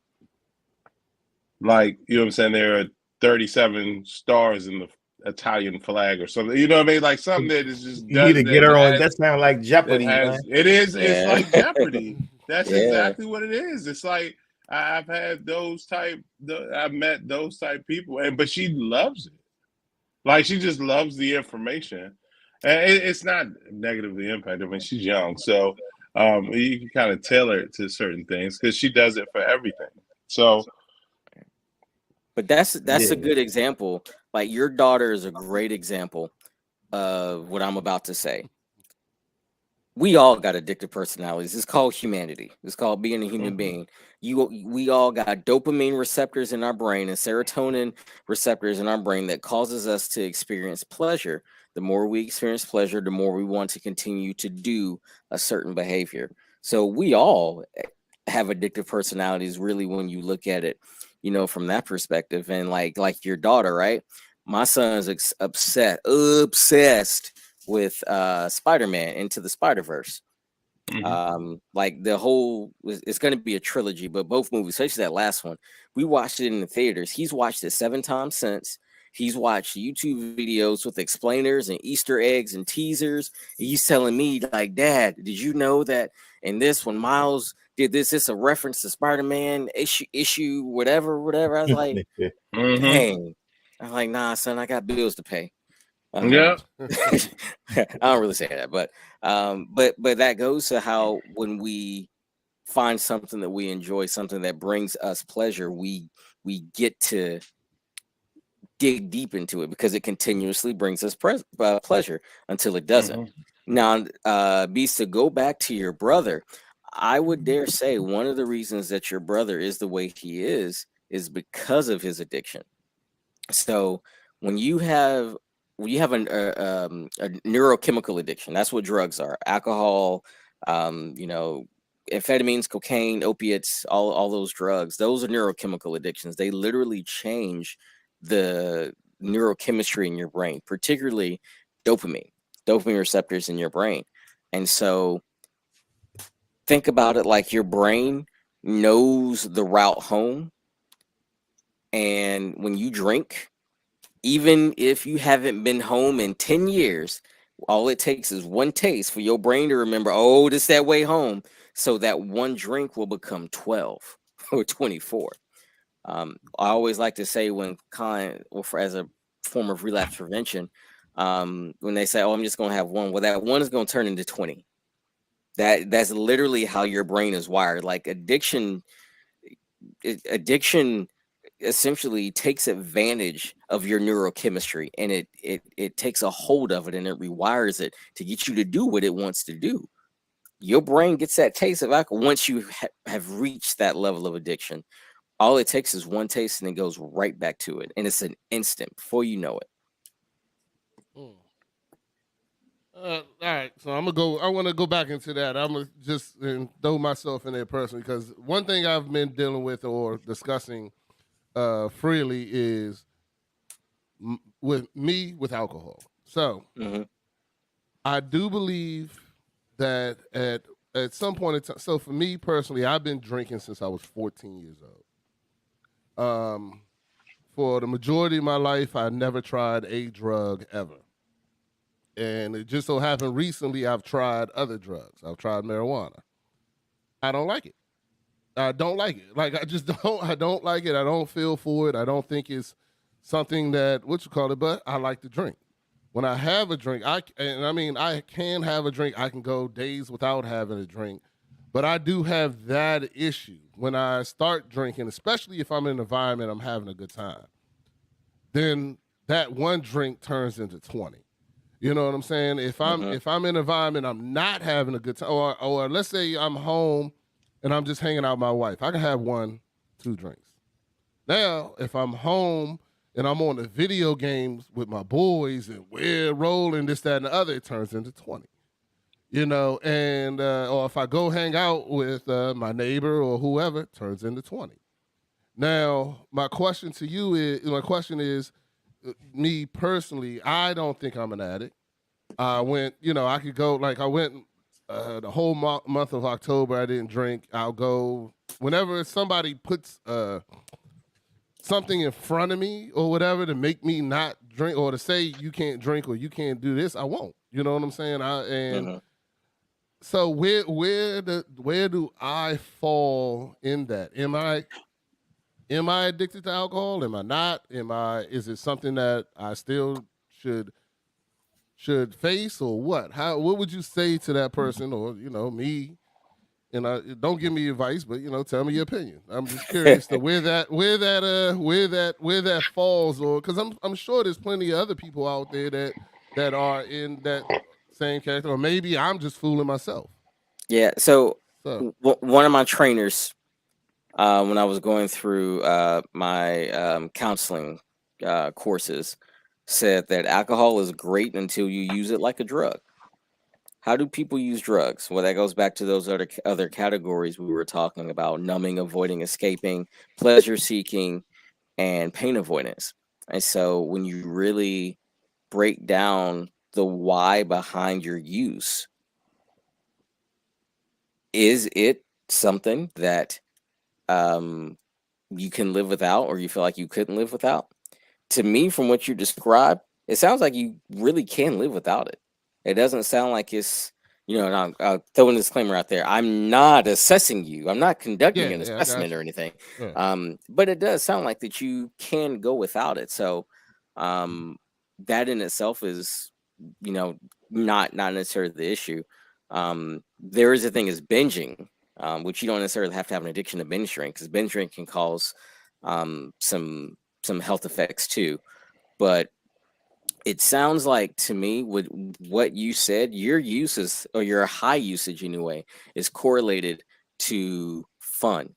E: Like, you know what I'm saying? There are 37 stars in the Italian flag or something. You know what I mean? Like something that is just
C: You need to get her on. That sounds like
E: that
C: Jeopardy, man.
E: has it is it's
F: Yeah.
E: like Jeopardy. That's
F: Yeah.
E: exactly what it is. It's like I've had I've met those type people, but she loves it. Like she just loves the information, and it's not negatively impacted. I mean, she's young, so you can kind of tailor it to certain things because she does it for everything. So,
F: But that's
C: Yeah.
F: a good example. Like your daughter is a great example of what I'm about to say. We all got addictive personalities. It's called humanity. It's called being a human being. We all got dopamine receptors in our brain and serotonin receptors in our brain that causes us to experience pleasure. The more we experience pleasure, the more we want to continue to do a certain behavior. So we all have addictive personalities, really, when you look at it, you know, from that perspective. And like your daughter, right? My son is obsessed with Spider-Man Into the Spider-Verse. Like the whole, it's going to be a trilogy, but both movies, especially that last one, we watched it in the theaters. He's watched it 7 times since. He's watched YouTube videos with explainers and Easter eggs and teasers. He's telling me, like, Dad, did you know that in this, when Miles did this, it's a reference to Spider-Man issue, whatever. I was like, dang. I'm like, nah, son, I got bills to pay.
E: yeah.
F: I don't really say that, but that goes to how when we find something that we enjoy, something that brings us pleasure, we get to dig deep into it because it continuously brings us pleasure until it doesn't. Now, Beast, to go back to your brother, I would dare say one of the reasons that your brother is the way he is because of his addiction. So when you have a neurochemical addiction, that's what drugs are: alcohol, you know, amphetamines, cocaine, opiates, all those drugs. Those are neurochemical addictions. They literally change the neurochemistry in your brain, particularly dopamine receptors in your brain. And so think about it like your brain knows the route home. And when you drink, even if you haven't been home in 10 years, all it takes is one taste for your brain to remember, oh, this that way home. So that one drink will become 12 or 24. I always like to say as a form of relapse prevention, when they say, oh, I'm just going to have one, well, that one is going to turn into 20. That's literally how your brain is wired. Like addiction essentially takes advantage of your neurochemistry, and it takes a hold of it and it rewires it to get you to do what it wants to do. Your brain gets that taste of alcohol once you have reached that level of addiction. All it takes is one taste and it goes right back to it, and it's an instant before you know it.
D: All right, so I want to go back into that. I'm gonna just throw myself in there personally, because one thing I've been dealing with or discussing freely is with alcohol. So I do believe that at some point in time, so for me personally, I've been drinking since I was 14 years old. For the majority of my life, I never tried a drug ever. And it just so happened recently I've tried other drugs. I've tried marijuana. I don't like it. I don't like it. Like, I don't like it. I don't feel for it. I don't think it's something that, but I like to drink. When I have a drink, I can have a drink. I can go days without having a drink. But I do have that issue when I start drinking, especially if I'm in an environment I'm having a good time. Then that one drink turns into 20. You know what I'm saying? If I'm in an environment I'm not having a good time, or let's say I'm home and I'm just hanging out with my wife, I can have 1, 2 drinks. Now, if I'm home and I'm on the video games with my boys and we're rolling this, that, and the other, it turns into 20. You know, and or if I go hang out with my neighbor or whoever, it turns into 20. Now, my question is, me personally, I don't think I'm an addict. I went, I could go, I went the whole month of October, I didn't drink. I'll go whenever somebody puts something in front of me or whatever to make me not drink, or to say you can't drink or you can't do this, I won't. You know what I'm saying? So where do I fall in that? Am I addicted to alcohol? Am I not? Is it something that I still should face, or what? What would you say to that person, or me? Don't give me advice, but tell me your opinion. I'm just curious to where that falls, or because I'm sure there's plenty of other people out there that are in that same character, or maybe I'm just fooling myself.
F: Yeah. So one of my trainers, when I was going through my counseling courses, said that alcohol is great until you use it like a drug. How do people use drugs? Well, that goes back to those other categories we were talking about: numbing, avoiding, escaping, pleasure seeking, and pain avoidance. And so when you really break down the why behind your use, is it something that you can live without, or you feel like you couldn't live without? To me, from what you described, it sounds like you really can live without it. It doesn't sound like it's, and I'll throw a disclaimer out there. I'm not assessing you. I'm not conducting an assessment or anything. Yeah. But it does sound like that you can go without it. So that in itself is, not necessarily the issue. There is a thing as binging, which you don't necessarily have to have an addiction to binge drink, because binge drink can cause some health effects too. But it sounds like to me, with what you said, your uses, or your high usage anyway, is correlated to fun.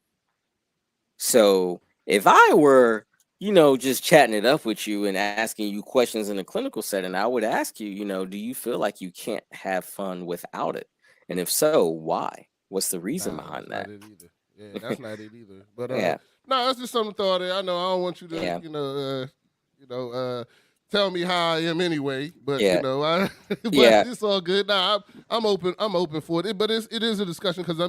F: So if I were, just chatting it up with you and asking you questions in a clinical setting, I would ask you, do you feel like you can't have fun without it? And if so, why? What's the reason behind that?
D: Not it either. Yeah, that's not it either. But no, that's just something thought. I know I don't want you to, tell me how I am anyway. But it's all good. Nah, I'm open. I'm open for it. But it is a discussion, because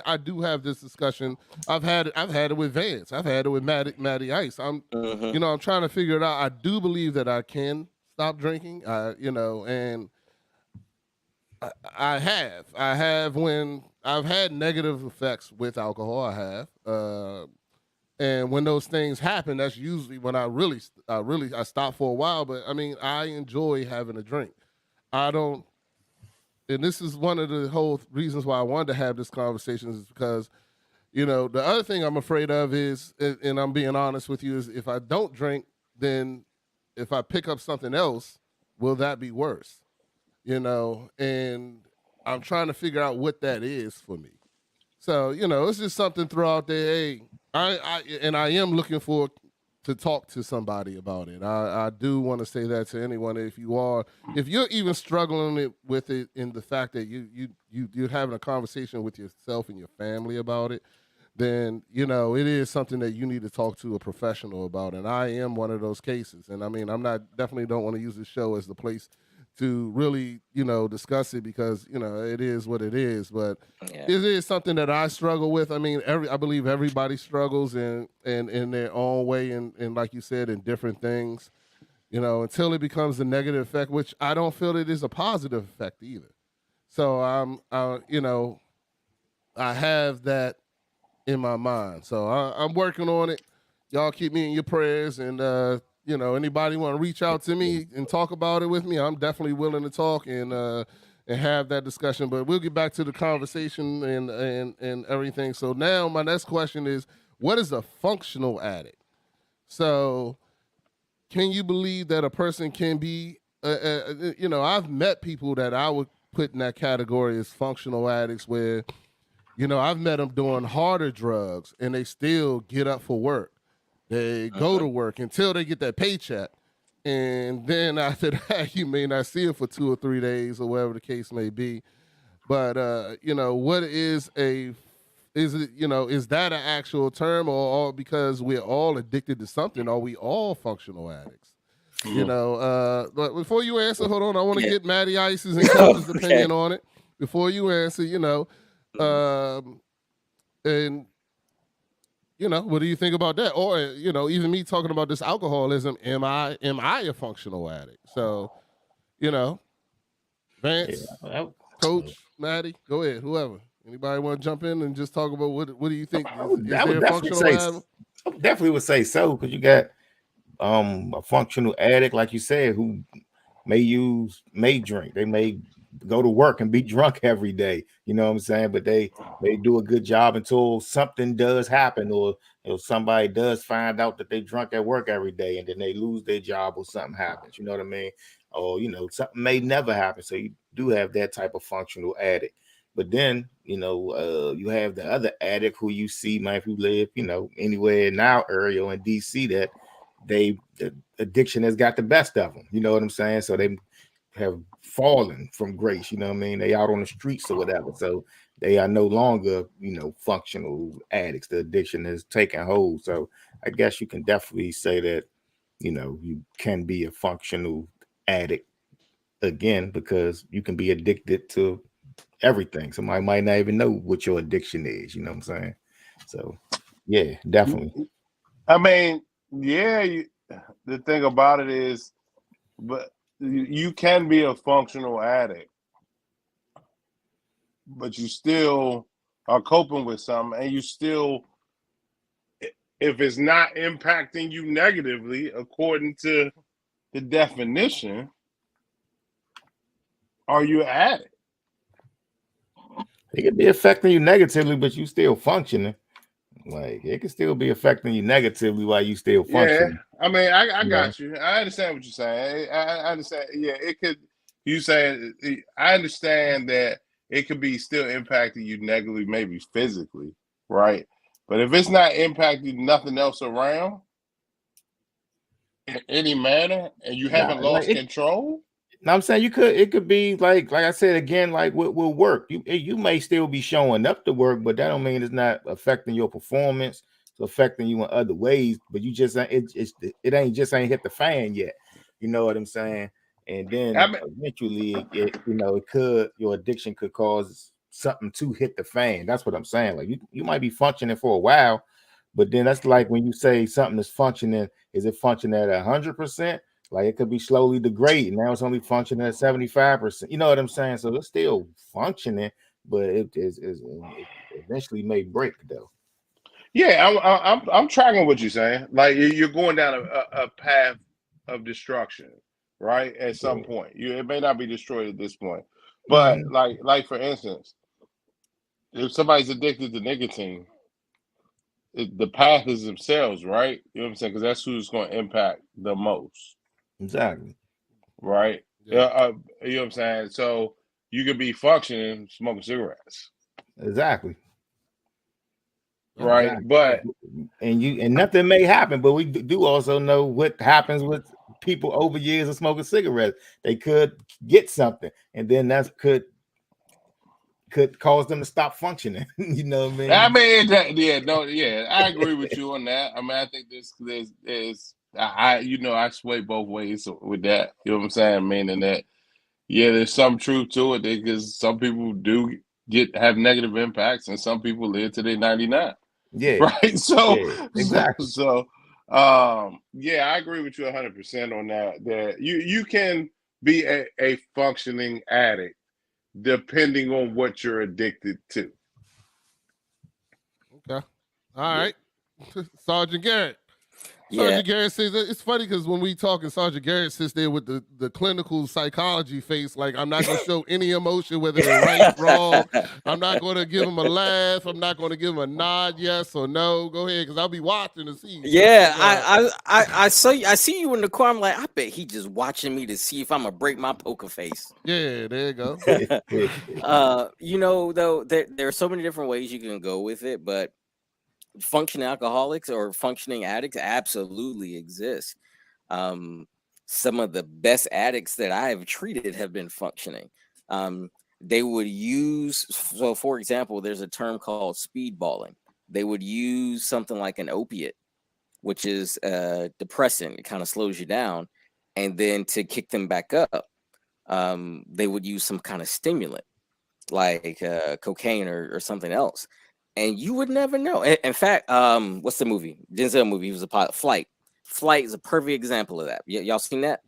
D: I do have this discussion. I've had it with Vance. I've had it with Matty Ice. I'm trying to figure it out. I do believe that I can stop drinking. And I have when I've had negative effects with alcohol. I have. And when those things happen, that's usually when I stop for a while. But I enjoy having a drink. And this is one of the whole reasons why I wanted to have this conversation, is because, the other thing I'm afraid of is, and I'm being honest with you, is if I don't drink, then if I pick up something else, will that be worse? And I'm trying to figure out what that is for me. So, it's just something throughout there. Hey, I am looking forward to talk to somebody about it. I do want to say that to anyone. If you're even struggling with it, in the fact that you're having a conversation with yourself and your family about it, then, it is something that you need to talk to a professional about. And I am one of those cases. And definitely don't want to use the show as the place to really, discuss it, because, it is what it is. But it is something that I struggle with. I believe everybody struggles in their own way, and like you said, in different things, until it becomes a negative effect, which I don't feel it is a positive effect either. So I have that in my mind. So I'm working on it. Y'all keep me in your prayers, and anybody want to reach out to me and talk about it with me, I'm definitely willing to talk. And and have that discussion. But we'll get back to the conversation and everything. So now my next question is, what is a functional addict? So can you believe that a person can be, I've met people that I would put in that category as functional addicts where, I've met them doing harder drugs and they still get up for work. They go to work until they get that paycheck. And then after that, you may not see it for 2 or 3 days or whatever the case may be. But, what is is that an actual term or because we're all addicted to something? Are we all functional addicts? But before you answer, hold on. I want to get Matty Ice's and Coach's opinion on it. Before you answer, and what do you think about that? Or even me talking about this alcoholism, am I a functional addict? So, Vance, Coach, Matty, go ahead, whoever. Anybody want to jump in and just talk about what do you think? Is there a functional addict?
C: I definitely would say so, because you got a functional addict, like you said, who may drink, they may go to work and be drunk every day, you know what I'm saying? But they do a good job until something does happen, or somebody does find out that they drunk at work every day, and then they lose their job or something happens, you know what I mean? Or something may never happen. So you do have that type of functional addict. But then, you have the other addict who you see, man, if you live, anywhere in our area or in DC, that the addiction has got the best of them. You know what I'm saying? So they have fallen from grace. You know what I mean? They out on the streets or whatever. So they are no longer, functional addicts. The addiction is taking hold. So I guess you can definitely say that, you can be a functional addict again, because you can be addicted to everything. Somebody might not even know what your addiction is. You know what I'm saying? So yeah, definitely.
E: I mean, yeah, the thing about it is, but you can be a functional addict, but you still are coping with something, and you still, if it's not impacting you negatively, according to the definition, are you an addict?
C: It could be affecting you negatively, but you still functioning. Like, it could still be affecting you negatively while you still functioning.
E: Yeah, I mean, I got you. I understand what you're saying. I understand. Yeah, it could. You saying, I understand that it could be still impacting you negatively, maybe physically, right? But if it's not impacting nothing else around in any manner, and you haven't lost control.
C: I'm saying it could be like I said again, like with work, you may still be showing up to work, but that don't mean it's not affecting your performance. It's affecting you in other ways, but you just it ain't hit the fan yet. You know what I'm saying? And then eventually, your addiction could cause something to hit the fan. That's what I'm saying. Like you might be functioning for a while, but then that's like when you say something is functioning, is it functioning at 100%? Like, it could be slowly degrading. Now it's only functioning at 75%. You know what I'm saying? So it's still functioning, but it eventually may break though.
E: Yeah, I'm tracking what you're saying. Like, you're going down a path of destruction, right? At some point, it may not be destroyed at this point, but like for instance, if somebody's addicted to nicotine, the path is themselves, right? You know what I'm saying? Because that's who's going to impact the most.
C: Exactly.
E: Right. Yeah. You know what I'm saying? So you could be functioning smoking cigarettes.
C: Exactly.
E: Right. Exactly. But
C: and nothing may happen, but we do also know what happens with people over years of smoking cigarettes. They could get something, and then that could cause them to stop functioning. You know what I mean?
E: I agree with you on that. I mean, I think I sway both ways with that. You know what I'm saying? Meaning that, there's some truth to it, because some people do have negative impacts, and some people live to their 99.
C: Yeah.
E: Right. So
C: exactly.
E: I agree with you 100% on that. That you can be a functioning addict depending on what you're addicted to.
D: Okay. All right. Sergeant Garrett.
F: Yeah.
D: Sergeant Garrett says it's funny because when we talk and Sergeant Garrett sits there with the clinical psychology face, like I'm not gonna show any emotion, whether they're right, wrong. I'm not gonna give him a laugh. I'm not gonna give him a nod, yes or no. Go ahead, because I'll be watching to see.
F: Yeah, I see you in the car. I'm like, I bet he just watching me to see if I'm gonna break my poker face.
D: Yeah, there you go.
F: You know, though, there are so many different ways you can go with it, but functioning alcoholics or functioning addicts absolutely exist. Some of the best addicts that I have treated have been functioning. They would use, so for example, there's a term called speedballing. They would use something like an opiate, which is depressant. It kind of slows you down. And then to kick them back up, they would use some kind of stimulant like cocaine or something else. And you would never know. In fact, what's the movie? Denzel movie. He was a pilot. Flight. Flight is a perfect example of that. y'all seen that?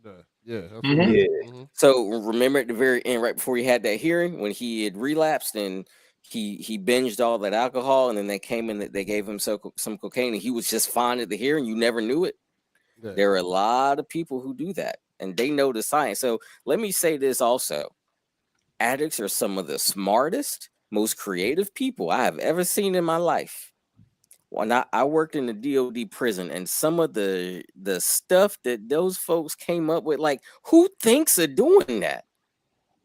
D: Yeah.
C: Yeah.
F: So remember at the very end, right before he had that hearing, when he had relapsed and he binged all that alcohol, and then they came in, they gave him some cocaine, and he was just fine at the hearing. You never knew it.
D: Yeah.
F: There are a lot of people who do that, and they know the science. So let me say this also: addicts are some of the smartest, most creative people I have ever seen in my life. When I worked in the DOD prison, and some of the stuff that those folks came up with, like, who thinks of doing that?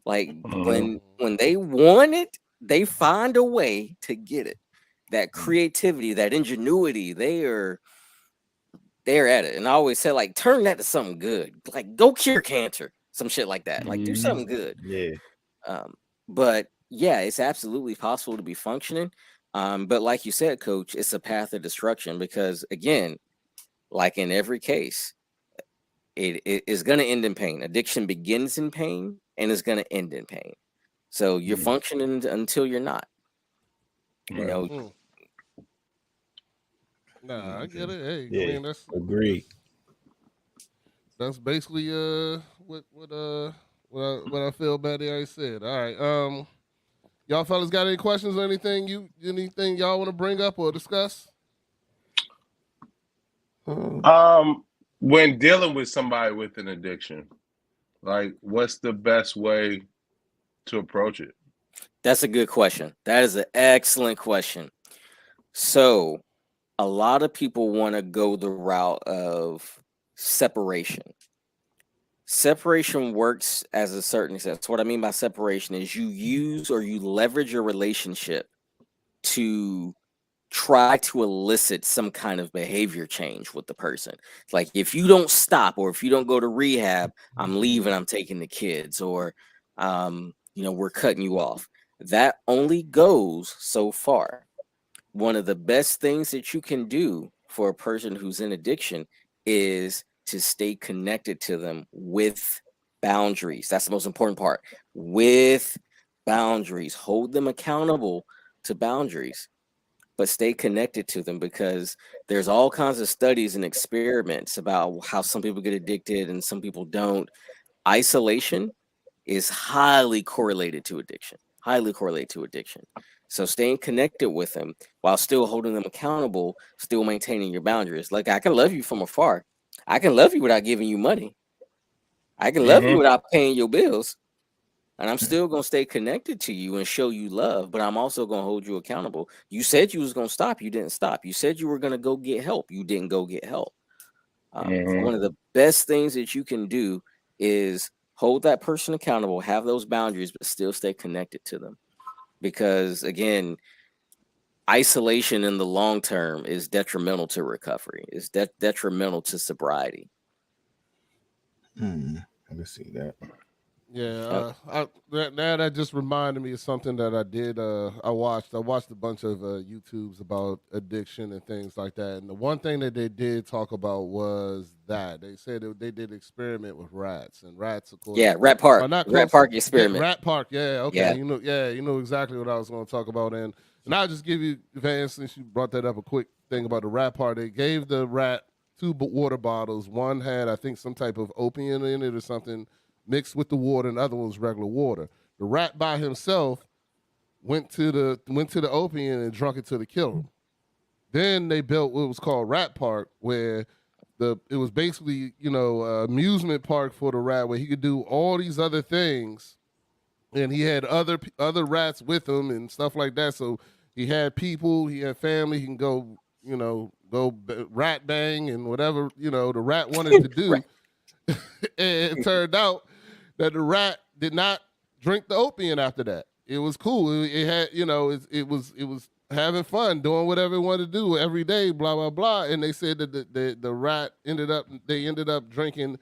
F: Like, when they want it, they find a way to get it. That creativity, that ingenuity, they're at it. And I always say, like, turn that to something good. Like, go cure cancer, some shit like that. Like, do something good.
C: Yeah.
F: But yeah, it's absolutely possible to be functioning. But like you said, Coach, it's a path of destruction because, again, like in every case, it is going to end in pain. Addiction begins in pain and is going to end in pain. So you're functioning until you're not. You know.
D: Nah, I get it. Hey,
C: Yeah.
D: I mean
C: Agreed.
D: that's basically what I feel about it. I said. All right. Y'all fellas got any questions or anything y'all want to bring up or discuss?
E: When dealing with somebody with an addiction, like, what's the best way to approach it?
F: That's a good question. That is an excellent question. So a lot of people want to go the route of separation. Separation works as a certain extent. So what I mean by separation is you use or you leverage your relationship to try to elicit some kind of behavior change with the person. Like, if you don't stop or if you don't go to rehab, I'm leaving, I'm taking the kids, or we're cutting you off. That only goes so far. One of the best things that you can do for a person who's in addiction is to stay connected to them with boundaries. That's the most important part. With boundaries, hold them accountable to boundaries, but stay connected to them, because there's all kinds of studies and experiments about how some people get addicted and some people don't. Isolation is highly correlated to addiction. So staying connected with them while still holding them accountable, still maintaining your boundaries. Like, I can love you from afar. I can love you without giving you money. I can love you without paying your bills. And I'm still going to stay connected to you and show you love, but I'm also going to hold you accountable. You said you was going to stop. You didn't stop. You said you were going to go get help. You didn't go get help. One of the best things that you can do is hold that person accountable, have those boundaries, but still stay connected to them. Because, again, isolation in the long term is detrimental to recovery. It's detrimental to sobriety.
C: I can see that.
D: Yeah, that just reminded me of something that I did. I watched a bunch of YouTubes about addiction and things like that. And the one thing that they did talk about was that they said that they did experiment with rats, and rats, of course.
F: Yeah, Rat Park. Rat Park experiment.
D: Rat Park. Yeah. Okay.
F: Yeah.
D: You know exactly what I was going to talk about. And I'll just give you, Vance, since you brought that up, a quick thing about the Rat Park. They gave the rat 2 water bottles. One had, I think, some type of opium in it or something, mixed with the water, and the other one was regular water. The rat by himself went to the opium and drunk it till it killed him. Then they built what was called Rat Park, where it was basically, amusement park for the rat where he could do all these other things, and he had other rats with him and stuff like that. So he had people, he had family. He can go, rat bang and whatever the rat wanted to do. And it turned out that the rat did not drink the opium after that. It was cool. It had, it was having fun, doing whatever it wanted to do every day, blah, blah, blah. And they said that the rat ended up drinking,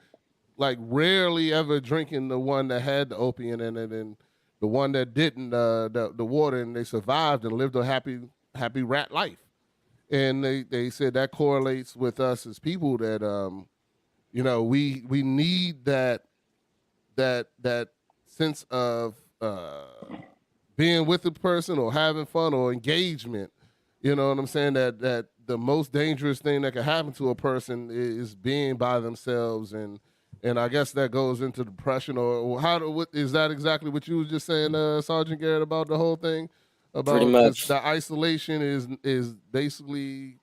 D: like rarely ever drinking the one that had the opium in it, and the one that didn't, the water, and they survived and lived a happy rat life. And they said that correlates with us as people that, we need that sense of being with the person or having fun or engagement. You know what I'm saying? That the most dangerous thing that can happen to a person is being by themselves, and I guess that goes into depression. Or what is that exactly what you was just saying, Sergeant Garrett, about the whole thing? About
F: Pretty much.
D: the isolation is basically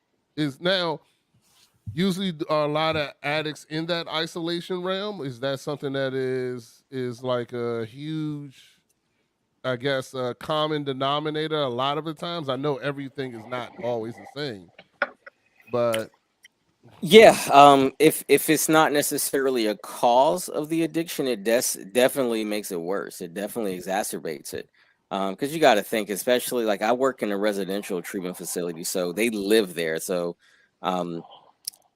D: now. Usually, are a lot of addicts in that isolation realm? Is that something that is like a huge, I guess, common denominator a lot of the times? I know everything is not always the same, but
F: Yeah, if it's not necessarily a cause of the addiction, it definitely makes it worse. It definitely exacerbates it. Because you got to think, especially like I work in a residential treatment facility, so they live there. So,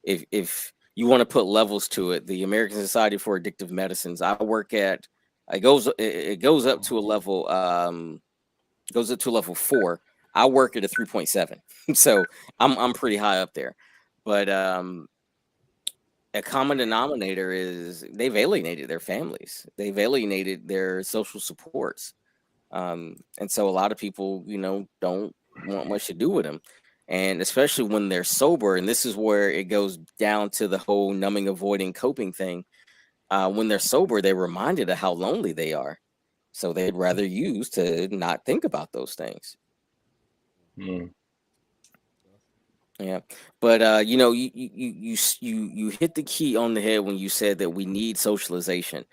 F: if you want to put levels to it, the American Society for Addictive Medicines, I work at, it goes up to a level, goes up to level 4. I work at a 3.7, so I'm pretty high up there. But a common denominator is they've alienated their families, they've alienated their social supports, and so a lot of people, don't want much to do with them. And especially when they're sober, and this is where it goes down to the whole numbing, avoiding, coping thing. When they're sober, they're reminded of how lonely they are. So they'd rather use to not think about those things.
E: Mm.
F: Yeah. But, you hit the key on the head when you said that we need socialization.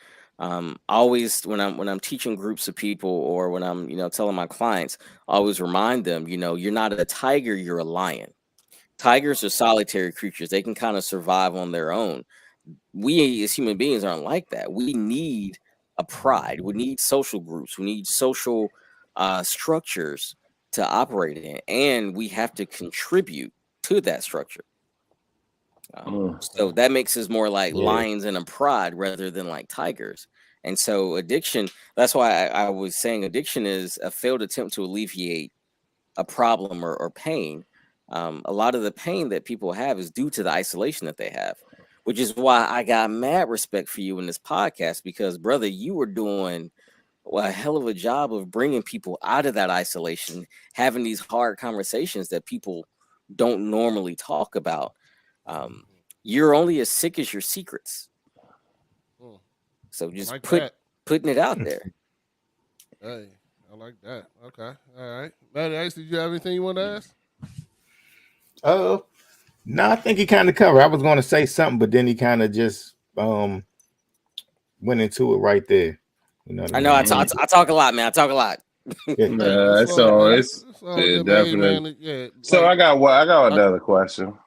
F: Always when I'm teaching groups of people, or when I'm, telling my clients, I always remind them, you're not a tiger, you're a lion. Tigers are solitary creatures. They can kind of survive on their own. We as human beings aren't like that. We need a pride. We need social groups. We need social structures to operate in, and we have to contribute to that structure. So that makes us more like lions in a pride rather than like tigers. And so addiction, that's why I was saying addiction is a failed attempt to alleviate a problem or pain. A lot of the pain that people have is due to the isolation that they have, which is why I got mad respect for you in this podcast, because, brother, you were doing a hell of a job of bringing people out of that isolation, having these hard conversations that people don't normally talk about. You're only as sick as your secrets. So just
D: like
F: putting it out there.
D: Hey, I like that. Okay. All right. Matt Ace, did you have anything you want to ask?
C: No, I think he kind of covered. I was going to say something, but then he kind of just went into it right there.
F: I know. I talk a lot, man. I talk a lot.
E: It's definitely.
D: Yeah,
E: So I got another question.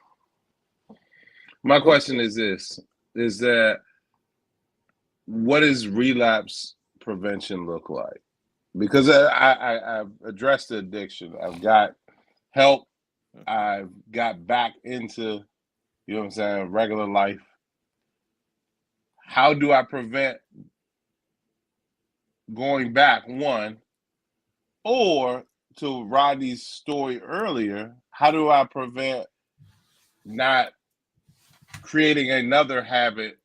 E: My question is this: is that what does relapse prevention look like? Because I've addressed the addiction. I've got help. I've got back into, regular life. How do I prevent going back, one? Or to Rodney's story earlier, how do I prevent not creating another habit,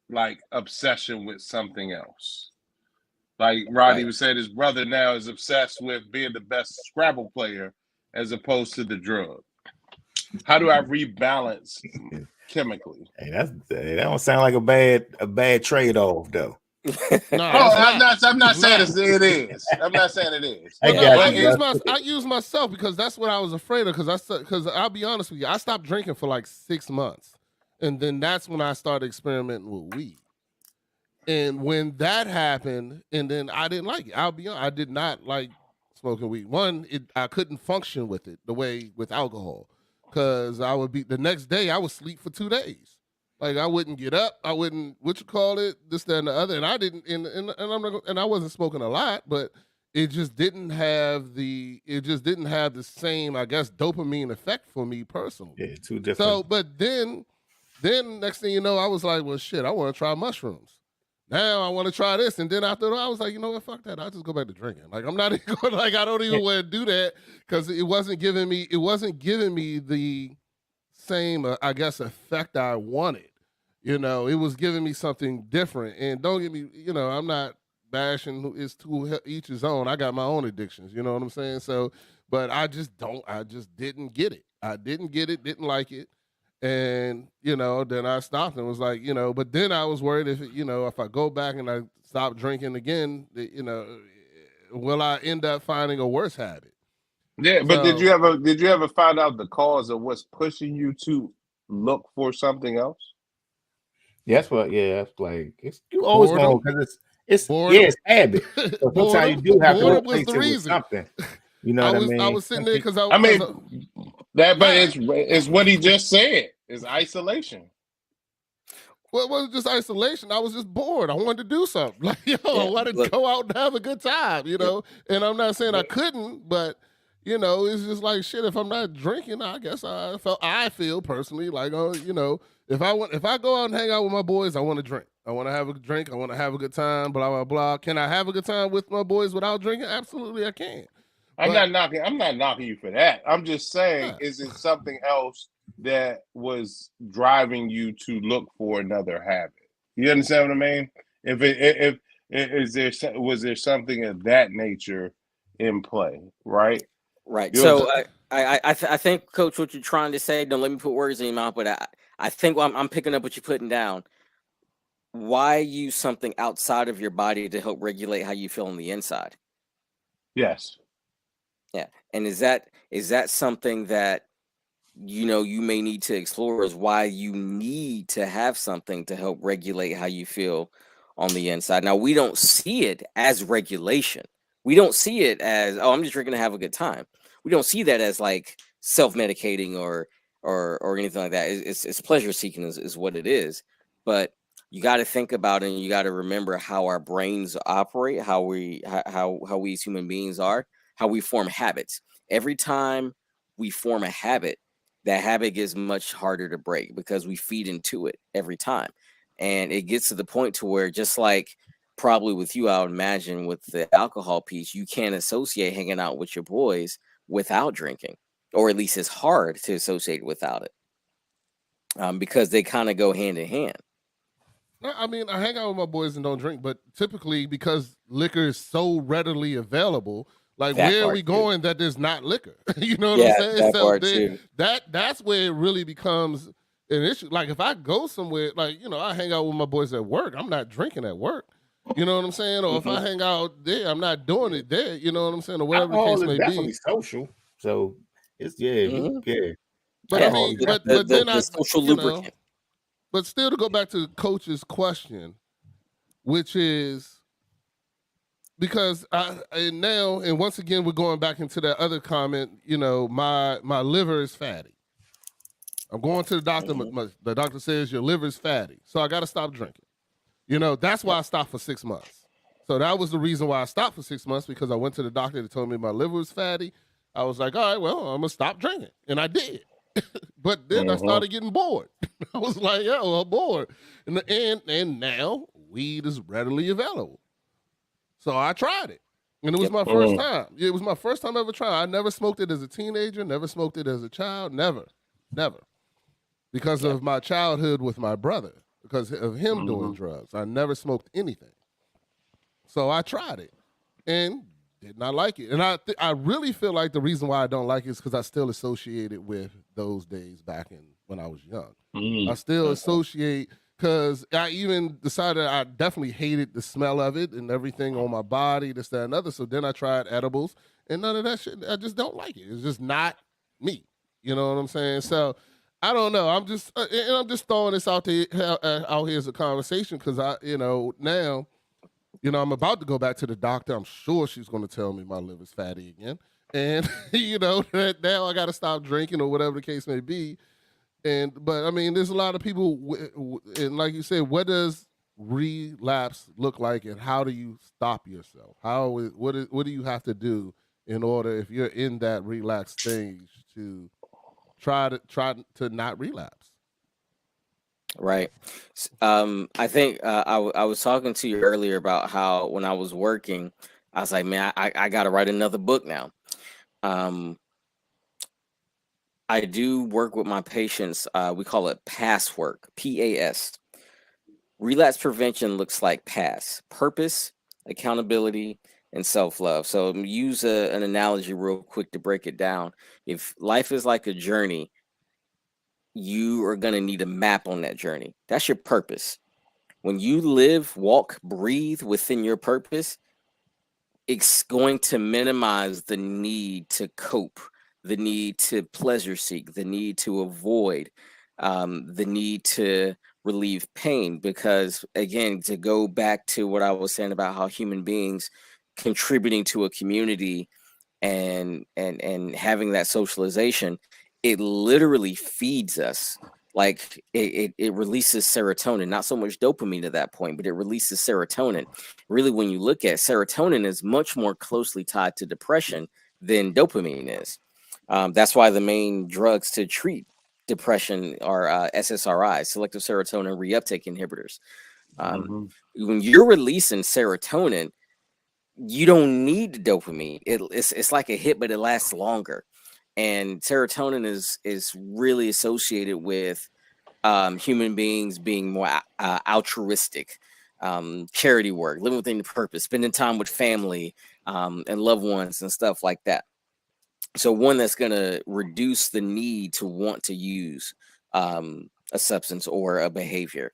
E: like obsession with something else? Like Rodney was saying, his brother now is obsessed with being the best Scrabble player as opposed to the drug. How do I rebalance chemically?
C: Hey, that don't sound like a bad trade-off, though.
D: I'm
E: not saying it is. I'm not saying it is.
D: I use myself because that's what I was afraid of. Because I'll be honest with you, I stopped drinking for like 6 months, And then that's when I started experimenting with weed. And when that happened, and then I didn't like it. I'll be honest, I did not like smoking weed. One, I couldn't function with it the way with alcohol, because I would be the next day I would sleep for 2 days. Like I wouldn't get up. I wouldn't this, that, and the other. And I didn't. And I wasn't smoking a lot, but it just didn't have the same, I guess, dopamine effect for me personally.
C: Yeah, two different.
D: So, but then next thing you know, I was like, well, shit, I want to try mushrooms. Now I want to try this. And then after that, I was like, you know what, fuck that. I'll just go back to drinking. Like I'm not even going, like I don't even want to do that, because it wasn't giving me the same, I guess, effect I wanted. You know, it was giving me something different. And don't get me, you know, I'm not bashing, it's to each his own. I got my own addictions, you know what I'm saying? So, but I just didn't get it. I didn't get it, didn't like it. And, you know, then I stopped and was like, you know, but then I was worried if I go back and I stop drinking again, you know, will I end up finding a worse habit?
E: Yeah, but did you ever find out the cause of what's pushing you to look for something else?
C: That's what. Yeah, that's like you always
D: Boredom.
C: going because it's habit. So sometimes you do have to
D: Boredom was
C: replace
D: the
C: it with
D: reason.
C: something. You know what I mean?
D: I was sitting there because
E: it's what he just said. It's isolation.
D: Well, it wasn't just isolation. I was just bored. I wanted to do something. Like, I wanted to go out and have a good time, you know? And I'm not saying I couldn't, but, you know, it's just like, shit, if I'm not drinking, I guess I feel personally like, you know, if I go out and hang out with my boys, I want to drink. I want to have a drink. I want to have a good time, blah, blah, blah. Can I have a good time with my boys without drinking? Absolutely, I can.
E: I'm not knocking you for that. I'm just saying, is it something else that was driving you to look for another habit? You understand what I mean? Was there something of that nature in play, right?
F: Right. So I think, Coach, what you're trying to say, don't let me put words in your mouth, but I think I'm picking up what you're putting down. Why use something outside of your body to help regulate how you feel on the inside?
E: Yes.
F: Yeah. And is that something that, you know, you may need to explore, is why you need to have something to help regulate how you feel on the inside? Now, we don't see it as regulation. We don't see it as, oh, I'm just drinking to have a good time. We don't see that as like self-medicating or anything like that. It's pleasure seeking is what it is. But you got to think about it, and you got to remember how our brains operate, how we as human beings are, how we form habits. Every time we form a habit, that habit gets much harder to break because we feed into it every time. And it gets to the point to where, just like probably with you, I would imagine with the alcohol piece, you can't associate hanging out with your boys without drinking, or at least it's hard to associate without it, because they kind of go hand in hand.
D: No, I mean, I hang out with my boys and don't drink, but typically because liquor is so readily available, like where are we going that there's not liquor? You know what I'm saying? So that's where it really becomes an issue. Like if I go somewhere, like, you know, I hang out with my boys at work, I'm not drinking at work. You know what I'm saying? Or if I hang out there, I'm not doing it there. You know what I'm saying? Or whatever the case may be.
C: Definitely social. So it's
D: But I mean, but then
F: the social lubricant.
D: But still, to go back to Coach's question, which is because and once again we're going back into that other comment. You know, my liver is fatty. I'm going to the doctor. The doctor says your liver is fatty, so I got to stop drinking. You know, that's why I stopped for 6 months. So that was the reason why I stopped for 6 months, because I went to the doctor that told me my liver was fatty. I was like, all right, well, I'm gonna stop drinking, and I did. But then I started getting bored. I was like, yo, I'm bored. And now weed is readily available. So I tried it. And it was my first time. It was my first time ever trying. I never smoked it as a teenager, never smoked it as a child, never. Because of my childhood with my brother, because of him doing drugs. I never smoked anything. So I tried it and did not like it. And I really feel like the reason why I don't like it is because I still associate it with those days back when I was young. I still associate, because I even decided I definitely hated the smell of it and everything on my body, this, that, and other. So then I tried edibles, and none of that shit, I just don't like it. It's just not me. You know what I'm saying? So I don't know. I'm just and I'm just throwing this out here as a conversation because now I'm about to go back to the doctor. I'm sure she's going to tell me my liver's fatty again, and that now I got to stop drinking or whatever the case may be. But I mean, there's a lot of people, and like you said, what does relapse look like, and how do you stop yourself? What do you have to do in order, if you're in that relapse stage, to try to not relapse?
F: Right. I think I was talking to you earlier about how when I was working, I was like, man, I got to write another book now. I do work with my patients. We call it PASS work, PAS. Relapse prevention looks like PASS: purpose, accountability, and self-love. So use an analogy real quick to break it down. If life is like a journey, you are going to need a map on that journey. That's your purpose. When you live, walk, breathe within your purpose, it's going to minimize the need to cope, the need to pleasure seek, the need to avoid, the need to relieve pain. Because again, to go back to what I was saying about how human beings contributing to a community and having that socialization, it literally feeds us. Like it releases serotonin, not so much dopamine at that point, but it releases serotonin. Really, when you look at serotonin, is much more closely tied to depression than dopamine is. That's why the main drugs to treat depression are SSRIs, selective serotonin reuptake inhibitors. When you're releasing serotonin, you don't need the dopamine. It's like a hit, but it lasts longer. And serotonin is really associated with human beings being more altruistic, charity work, living within the purpose, spending time with family and loved ones and stuff like that. So one that's going to reduce the need to want to use a substance or a behavior.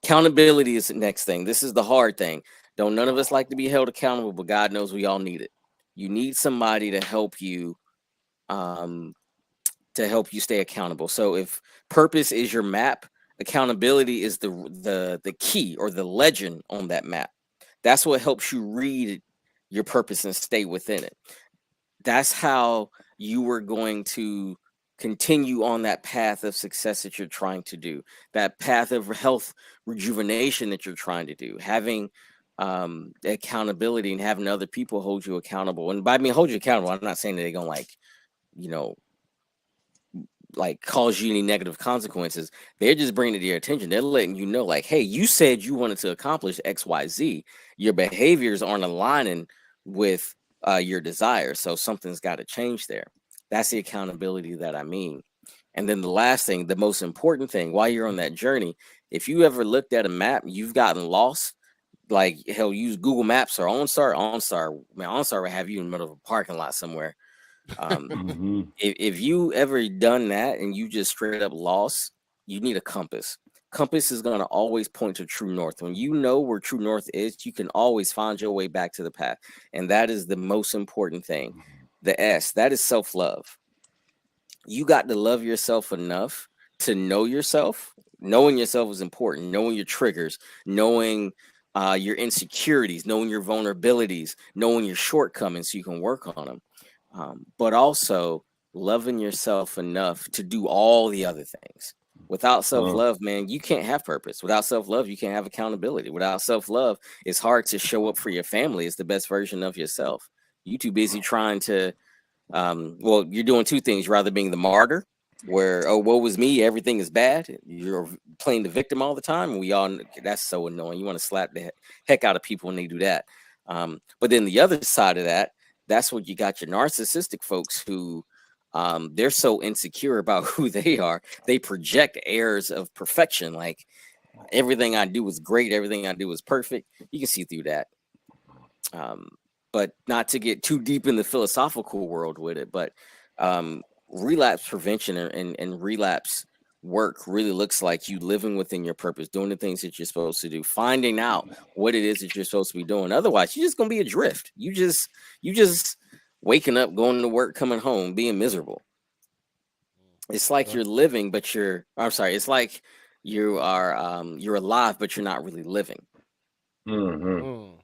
F: Accountability is the next thing. This is the hard thing. Don't none of us like to be held accountable, but God knows we all need it. You need somebody to help you stay accountable. So if purpose is your map, accountability is the key or the legend on that map. That's what helps you read your purpose and stay within it. That's how you are going to continue on that path of success that you're trying to do, that path of health rejuvenation that you're trying to do, having accountability and having other people hold you accountable. And by me hold you accountable, I'm not saying that they're gonna like cause you any negative consequences. They're just bringing it to your attention. They're letting you know, like, hey, you said you wanted to accomplish XYZ. Your behaviors aren't aligning with your desires, so something's got to change there. That's the accountability that I mean. And then the last thing, the most important thing, while you're on that journey, if you ever looked at a map, you've gotten lost, like hell, use Google Maps or OnStar. Man, OnStar will have you in the middle of a parking lot somewhere. If you ever done that and you just straight up lost, you need a compass. Compass is going to always point to true north. When you know where true north is, you can always find your way back to the path. And that is the most important thing. The S, that is self-love. You got to love yourself enough to know yourself. Knowing yourself is important. Knowing your triggers, knowing your insecurities, knowing your vulnerabilities, knowing your shortcomings so you can work on them. But also loving yourself enough to do all the other things. Without self-love, man, you can't have purpose. Without self-love, you can't have accountability. Without self-love, it's hard to show up for your family as the best version of yourself. You too busy trying to, you're doing two things. You're either being the martyr, where, oh, woe was me, everything is bad. You're playing the victim all the time. And we all, that's so annoying. You want to slap the heck out of people when they do that. But then the other side of that, that's what you got your narcissistic folks who they're so insecure about who they are. They project airs of perfection. Like everything I do is great. Everything I do is perfect. You can see through that. But not to get too deep in the philosophical world with it, but relapse prevention and relapse work really looks like you living within your purpose, doing the things that you're supposed to do, finding out what it is that you're supposed to be doing. Otherwise, you're just gonna be adrift. You just waking up, going to work, coming home, being miserable. It's like you're living, but I'm sorry. It's like you're alive, but you're not really living.
E: Mm-hmm.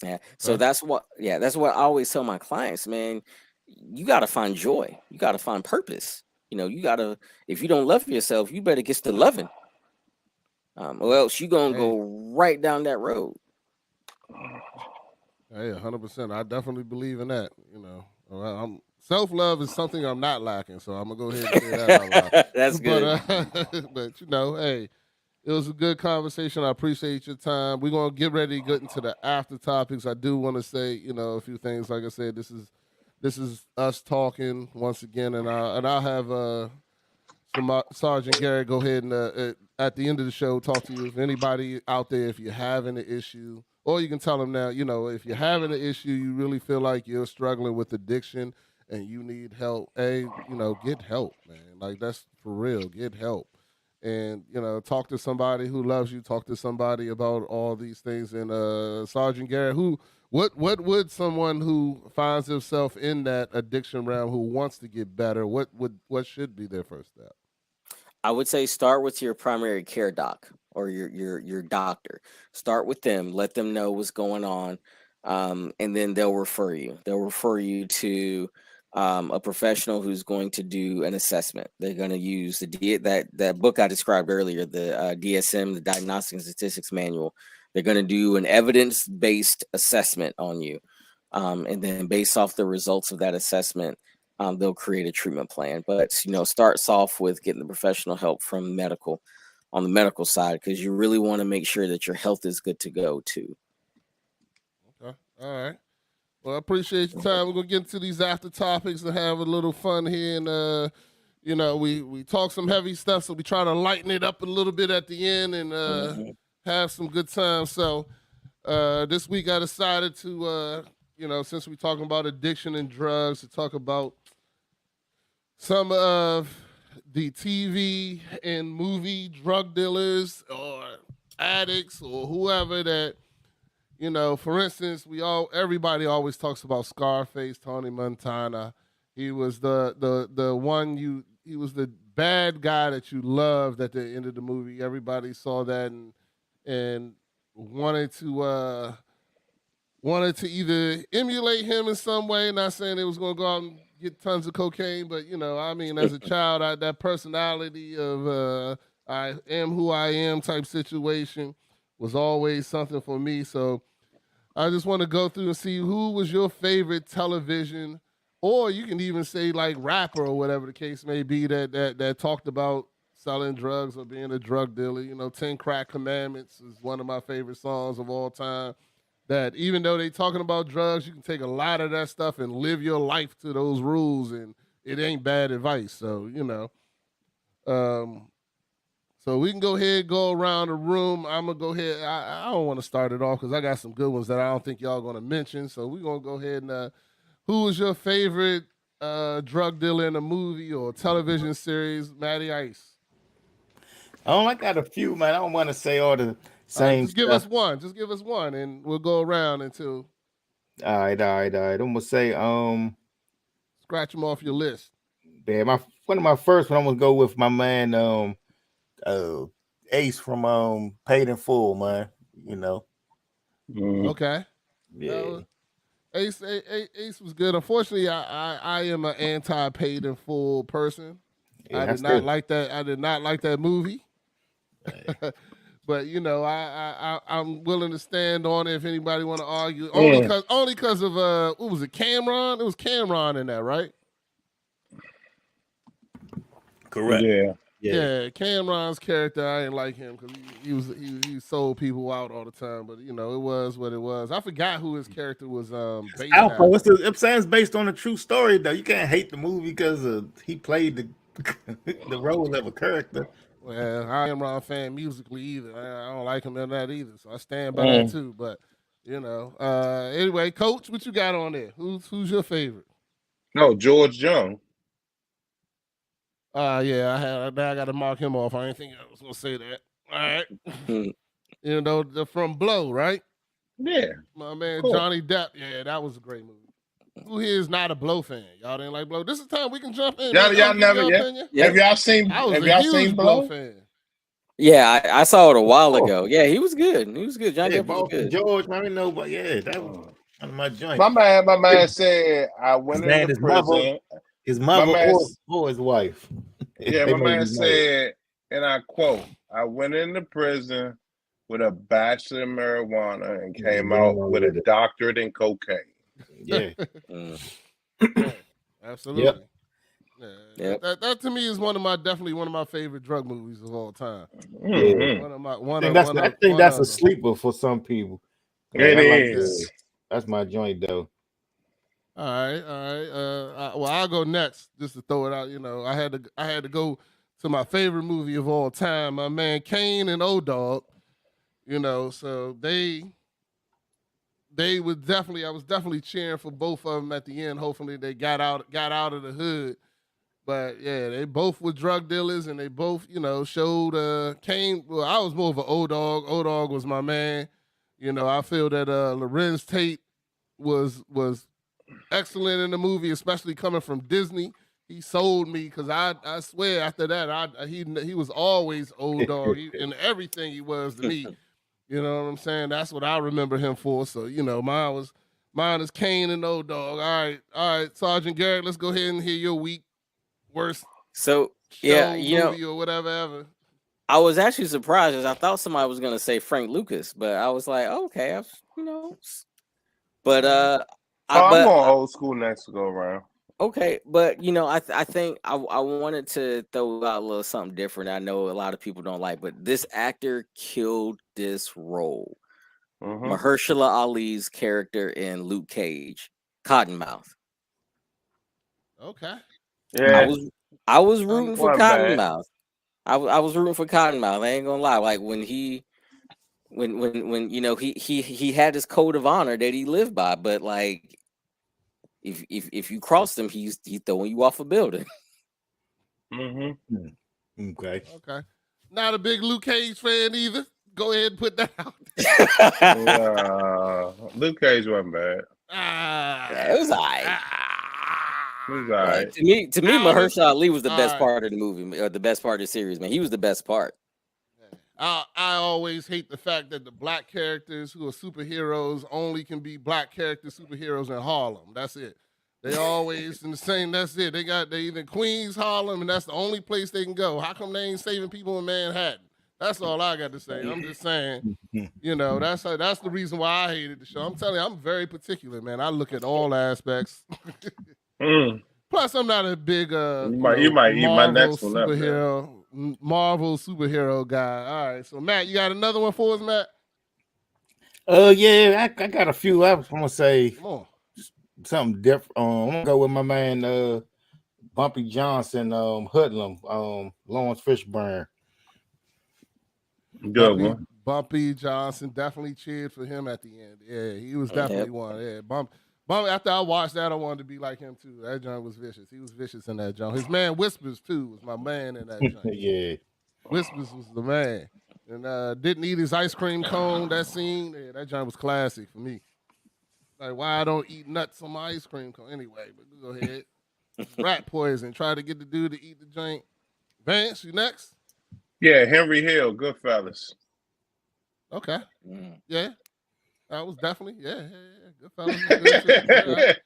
F: Yeah. So that's what I always tell my clients, man. You got to find joy. You got to find purpose. You got to, if you don't love yourself, you better get to loving. Or else you going to go right down that road.
D: Hey, 100%. I definitely believe in that. Self-love is something I'm not lacking, so I'm going to go ahead and say that out loud.
F: That's good.
D: But hey, it was a good conversation. I appreciate your time. We're going to get ready to get into the after topics. I do want to say, a few things. Like I said, this is us talking once again, and I'll have Sergeant Garrett go ahead and at the end of the show talk to you. If anybody out there, if you're having an issue, or you can tell them now, if you're having an issue, you really feel like you're struggling with addiction and you need help, get help, man. Like, that's for real. Get help. And, talk to somebody who loves you. Talk to somebody about all these things. And Sergeant Garrett, what would someone who finds himself in that addiction realm, who wants to get better, what should be their first step?
F: I would say start with your primary care doc or your doctor. Start with them. Let them know what's going on, and then they'll refer you. They'll refer you to a professional who's going to do an assessment. They're going to use that book I described earlier, the DSM, the Diagnostic and Statistics Manual. They're going to do an evidence-based assessment on you, and then based off the results of that assessment, they'll create a treatment plan. But starts off with getting the professional help from on the medical side, because you really want to make sure that your health is good to go too.
D: Okay. All right. Well, I appreciate your time. We're gonna get into these after topics and have a little fun here, and we talk some heavy stuff, so we try to lighten it up a little bit at the end and have some good time. So this week I decided to since we're talking about addiction and drugs, to talk about some of the TV and movie drug dealers or addicts or whoever that, for instance, everybody always talks about Scarface, Tony Montana. He was the one he was the bad guy that you loved at the end of the movie. Everybody saw that and wanted to either emulate him in some way. Not saying they was going to go out and get tons of cocaine, but as a child, that personality of I am who I am type situation was always something for me. So I just want to go through and see who was your favorite television, or you can even say like rapper or whatever the case may be that talked about selling drugs or being a drug dealer. 10 Crack Commandments is one of my favorite songs of all time. That even though they talking about drugs, you can take a lot of that stuff and live your life to those rules, and it ain't bad advice. So, so we can go ahead, go around the room. I'm going to go ahead. I don't want to start it off because I got some good ones that I don't think y'all going to mention. So we're going to go ahead and who was your favorite drug dealer in a movie or television series? Matty Ice.
C: I got a few, man. I don't want to say all the same
D: just give us one. Just give us one, and we'll go around until.
C: All right. I'm gonna say
D: scratch them off your list.
C: Yeah, one of my first one. I'm gonna go with my man Ace from Paid in Full, man.
D: Okay.
C: Yeah.
D: Ace was good. Unfortunately, I am an anti-Paid in Full person.
C: Yeah,
D: I did not like that. I did not like that movie. Right. But I'm willing to stand on it if anybody want to argue. Only because of what was it, Cameron? It was Cameron in that, right?
C: Correct.
D: Yeah. Cameron's character, I didn't like him because he sold people out all the time. But it was what it was. I forgot who his character was. Based
C: Alpha. I'm saying it's based on a true story, though. You can't hate the movie because he played the role of a character.
D: Well, I am not a fan musically either. I don't like him in that either, so I stand by that too. But anyway, Coach, what you got on there? Who's your favorite?
E: No, George Young.
D: Yeah, I got to mark him off. I didn't think I was gonna say that. All right, from Blow, right?
E: Yeah,
D: my man Johnny Depp. Yeah, that was a great movie. Who here is not a Blow fan? Y'all didn't like Blow. This is the time we can jump in.
E: Y'all,
D: Man.
E: y'all
D: Give
E: never,
D: your
E: yeah.
D: opinion.
F: Yeah.
E: Have y'all seen?
D: I was
E: Have
D: a
E: y'all
D: huge
E: seen
D: Blow
E: Blow?
D: fan.
F: Yeah, I saw it a while
C: Oh.
F: ago. Yeah, he was good. He was good. John
C: Yeah,
F: Depp was
C: Boston
F: good.
C: George. I didn't know, but yeah, that was one of my joints.
E: My man said I went
C: Man,
E: into
C: his mother,
E: prison.
C: my man,
E: man,
C: or his wife.
E: Yeah,
C: They
E: my
C: made
E: man
C: me mad.
E: said, and I quote, I went into prison with a bachelor in marijuana and came
C: Yeah,
E: out
C: no,
E: with
C: yeah,
E: a doctorate in cocaine.
C: Yeah.
F: Mm.
D: Yeah, absolutely. Yeah,
F: Yep.
D: that to me is definitely one of my favorite drug movies of all time.
C: Yeah.
E: Mhm.
D: One of my
C: I think that's a sleeper for some people. Like,
E: It
C: I like
E: is.
C: that's my joint though.
D: All right. Well, I'll go next just to throw it out. You know, I had to go to my favorite movie of all time. My man Kane and O-Dog. You know, so they would definitely. I was definitely cheering for both of them at the end. Hopefully, they got out of the hood. But yeah, they both were drug dealers, and they both, you know, showed Kane. Well, I was more of an O-Dog. O-Dog was my man. You know, I feel that Lorenz Tate was excellent in the movie, especially coming from Disney. He sold me because I swear after that he was always O-Dog in everything he was to me. You know what I'm saying? That's what I remember him for. So you know, mine is Kane and O-Dog. All right, Sergeant Garrett. Let's go ahead and hear your week worst
F: So
D: show,
F: yeah, you know,
D: movie, or whatever ever.
F: I was actually surprised because I thought somebody was gonna say Frank Lucas, but I was like, okay, you know, but
E: I'm going old school next go around.
F: okay, but you know, I think I wanted to throw out a little something different. I know a lot of people don't like, but this actor killed this role. Mahershala Ali's character in Luke Cage, Cottonmouth.
D: Okay.
E: Yeah.
F: I was rooting for
E: Wasn't bad.
F: Cottonmouth. I was rooting for Cottonmouth. I ain't gonna lie. Like when you know he had his code of honor that he lived by, but like if you crossed him, he's throwing you off a building.
C: Okay.
D: Not a big Luke Cage fan either. Go ahead and put that out.
E: Luke Cage wasn't bad.
F: It was alright.
E: It was alright.
F: To me, Mahershala Ali was the best part of the movie, or the best part of the series. Man, he was the best part.
D: I always hate the fact that the black characters who are superheroes only can be black character superheroes in Harlem. That's it. They always in the same. That's it. They either Queens, Harlem, and that's the only place they can go. How come they ain't saving people in Manhattan? That's all I got to say. I'm just saying, you know, that's the reason why I hated the show. I'm telling you, I'm very particular, man. I look at all aspects. Plus, I'm not a big
E: you might eat my next one up,
D: Marvel superhero guy. All right, so Matt, you got another one for us, Matt?
C: Yeah, I got a few. I was gonna say something different. I'm gonna go with my man Bumpy Johnson, Hoodlum, Lawrence Fishburne.
E: Good one.
D: Bumpy Johnson, definitely cheered for him at the end. Yeah, he was definitely one. Yeah, Bump. After I watched that, I wanted to be like him too. That joint was vicious. He was vicious in that joint. His man Whispers too was my man in that joint.
C: Yeah,
D: Whispers was the man. And didn't eat his ice cream cone. That scene, yeah, that joint was classic for me. Like why I don't eat nuts on my ice cream cone anyway. But go ahead. Rat poison. Try to get the dude to eat the joint. Vance, you next?
E: Yeah, Henry Hill, Goodfellas.
D: Okay. Yeah. I was definitely, Goodfellas.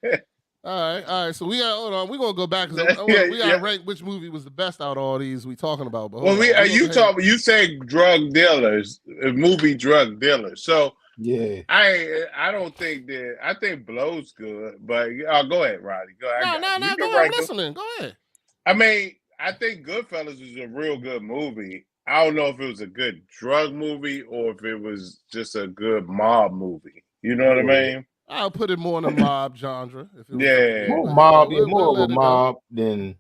D: Good. All right. So we got, hold on. We're going to go back because we got to rank which movie was the best out of all these we talking about. But
E: you say drug dealers, movie drug dealers. So
C: yeah,
E: I don't think that, I think Blow's good, but go ahead, Roddy. Go ahead.
D: No, go ahead. I'm listening. Go ahead.
E: I mean, I think Goodfellas is a real good movie. I don't know if it was a good drug movie or if it was just a good mob movie. You know what I mean?
D: I'll put it more in the mob genre.
C: More mob, more of a mob than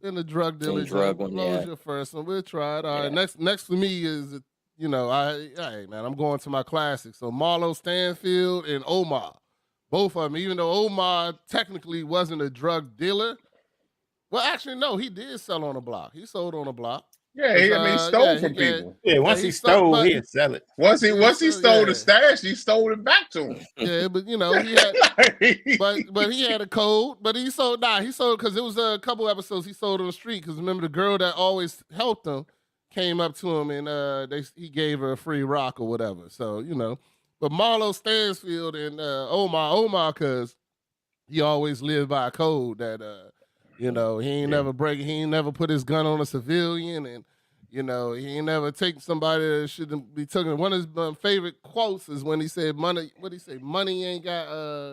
D: the drug dealer. Blow's your first one. We'll try it. All right. Next for me is, hey man, I'm going to my classics. So Marlo Stanfield and Omar, both of them. Even though Omar technically wasn't a drug dealer. Well, actually, no, he did sell on a block. He sold on a block.
E: Yeah, he stole from people.
C: Yeah, once he stole, he'd sell it.
E: Once he stole the stash, he stole it back to him.
D: Yeah, but you know he had, but he had a code. But he sold because it was a couple episodes he sold on the street. Because remember the girl that always helped him came up to him and he gave her a free rock or whatever. So you know, but Marlo Stansfield and Omar, cause he always lived by a code that you know he ain't never put his gun on a civilian and. You know, he ain't never take somebody that shouldn't be taken. One of his favorite quotes is when he said, "Money." What he say? Money ain't got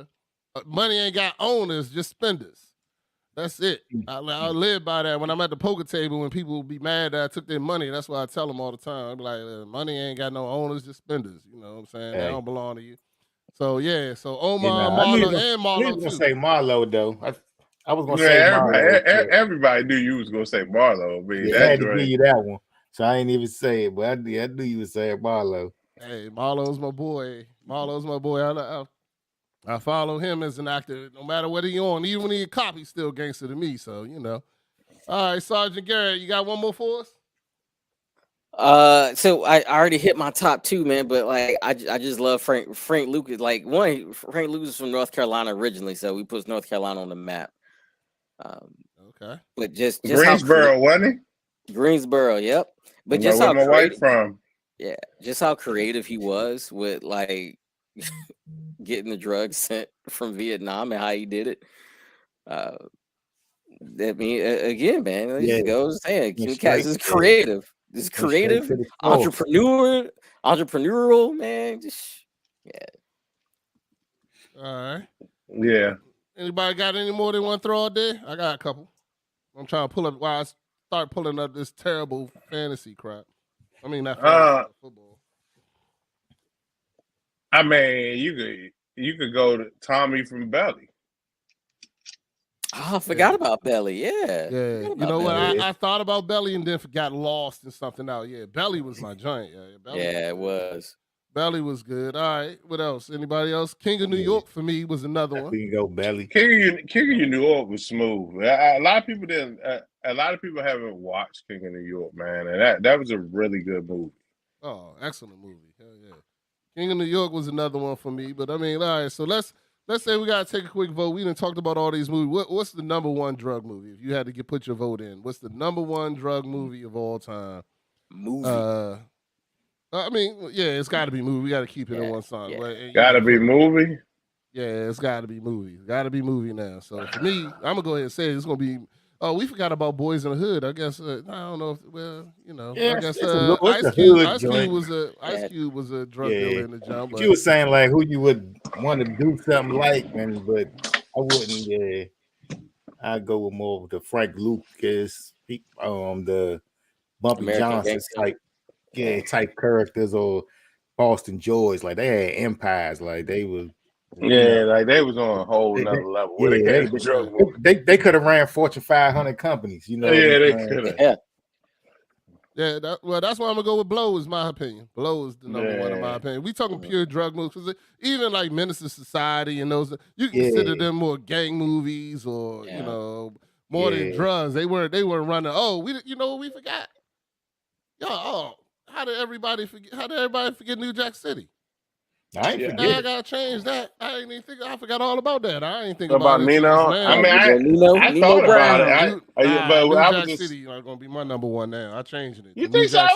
D: owners, just spenders. That's it. I live by that. When I'm at the poker table, when people be mad that I took their money, that's why I tell them all the time. I'm like, money ain't got no owners, just spenders. You know what I'm saying? They don't belong to you. So yeah. So Omar, Marlo, and Marlo too.
C: Gonna say Marlo though. I was gonna
E: say
C: Marlo.
E: Everybody knew you was gonna say Marlo. I mean,
C: I had to give you that one. So I ain't even say it, but I knew you would say Marlo.
D: Hey, Marlo's my boy. I follow him as an actor, no matter what he on. Even when he a cop, he's still gangster to me. So you know. All right, Sergeant Garrett, you got one more for
F: us? So I already hit my top two, man. But like, I just love Frank Lucas. Like Frank Lucas is from North Carolina originally, so we put North Carolina on the map.
D: Okay.
F: But just
E: Greensboro, wasn't
F: he? Greensboro, yep. But
E: just how my wife from.
F: Yeah, just how creative he was with like getting the drugs sent from Vietnam and how he did it. I mean, again, man, it goes saying Cat is creative. This creative, entrepreneurial, man. Just
D: All right.
E: Yeah.
D: Anybody got any more they want to throw out there? I got a couple. I'm trying to pull up while I start pulling up this terrible fantasy crap. I mean, not fantasy, football.
E: I mean, you could go to Tommy from Belly.
F: Oh, I forgot about Belly. Yeah.
D: You know what? I thought about Belly and then got lost in something else. Yeah, Belly was my joint.
F: It was.
D: Belly was good. All right. What else? Anybody else? King of New York for me was another one.
C: We can go Belly.
E: King of New York was smooth. A lot of people didn't. A lot of people haven't watched King of New York, man, and that was a really good movie.
D: Oh, excellent movie. Hell yeah. King of New York was another one for me. But I mean, all right. So let's say we gotta take a quick vote. We done talked about all these movies. What's the number one drug movie? If you had to put your vote in, what's the number one drug movie of all time?
F: Movie.
D: I mean, yeah, it's got to be movie. We got to keep it in one song.
E: Yeah. Got to be movie.
D: Yeah, it's got to be movie. Got to be movie now. So for me, I'm gonna go ahead and say it's gonna be. Oh, we forgot about Boys in the Hood. I guess I don't know. I guess Ice Cube was a drug dealer in the jump.
C: But you were saying like who you would want to do something like, but I wouldn't. Yeah, I'd go with more of the Frank Lucas, the Bumpy
F: American
C: Johnson
F: Gangster.
C: type. Yeah, type characters or Boston Joys, like they had empires, like they was.
E: Like they was on a whole nother level.
C: They could have ran Fortune 500 companies, you know.
E: Yeah, they could have.
D: Yeah, that's why I'm gonna go with Blow. Is my opinion. Blow is the number one in my opinion. We talking pure drug movies, because even like Menace to Society and those, you consider them more gang movies or more than drugs. They weren't running. Oh, we forgot. How did everybody forget New Jack City?
C: I ain't forget.
D: Now I gotta change that. I ain't even think. I forgot all about that. I ain't think
E: about Nino. I mean, I thought about it. But
D: New Jack City is gonna be my number one now. I changed it.
E: You think so?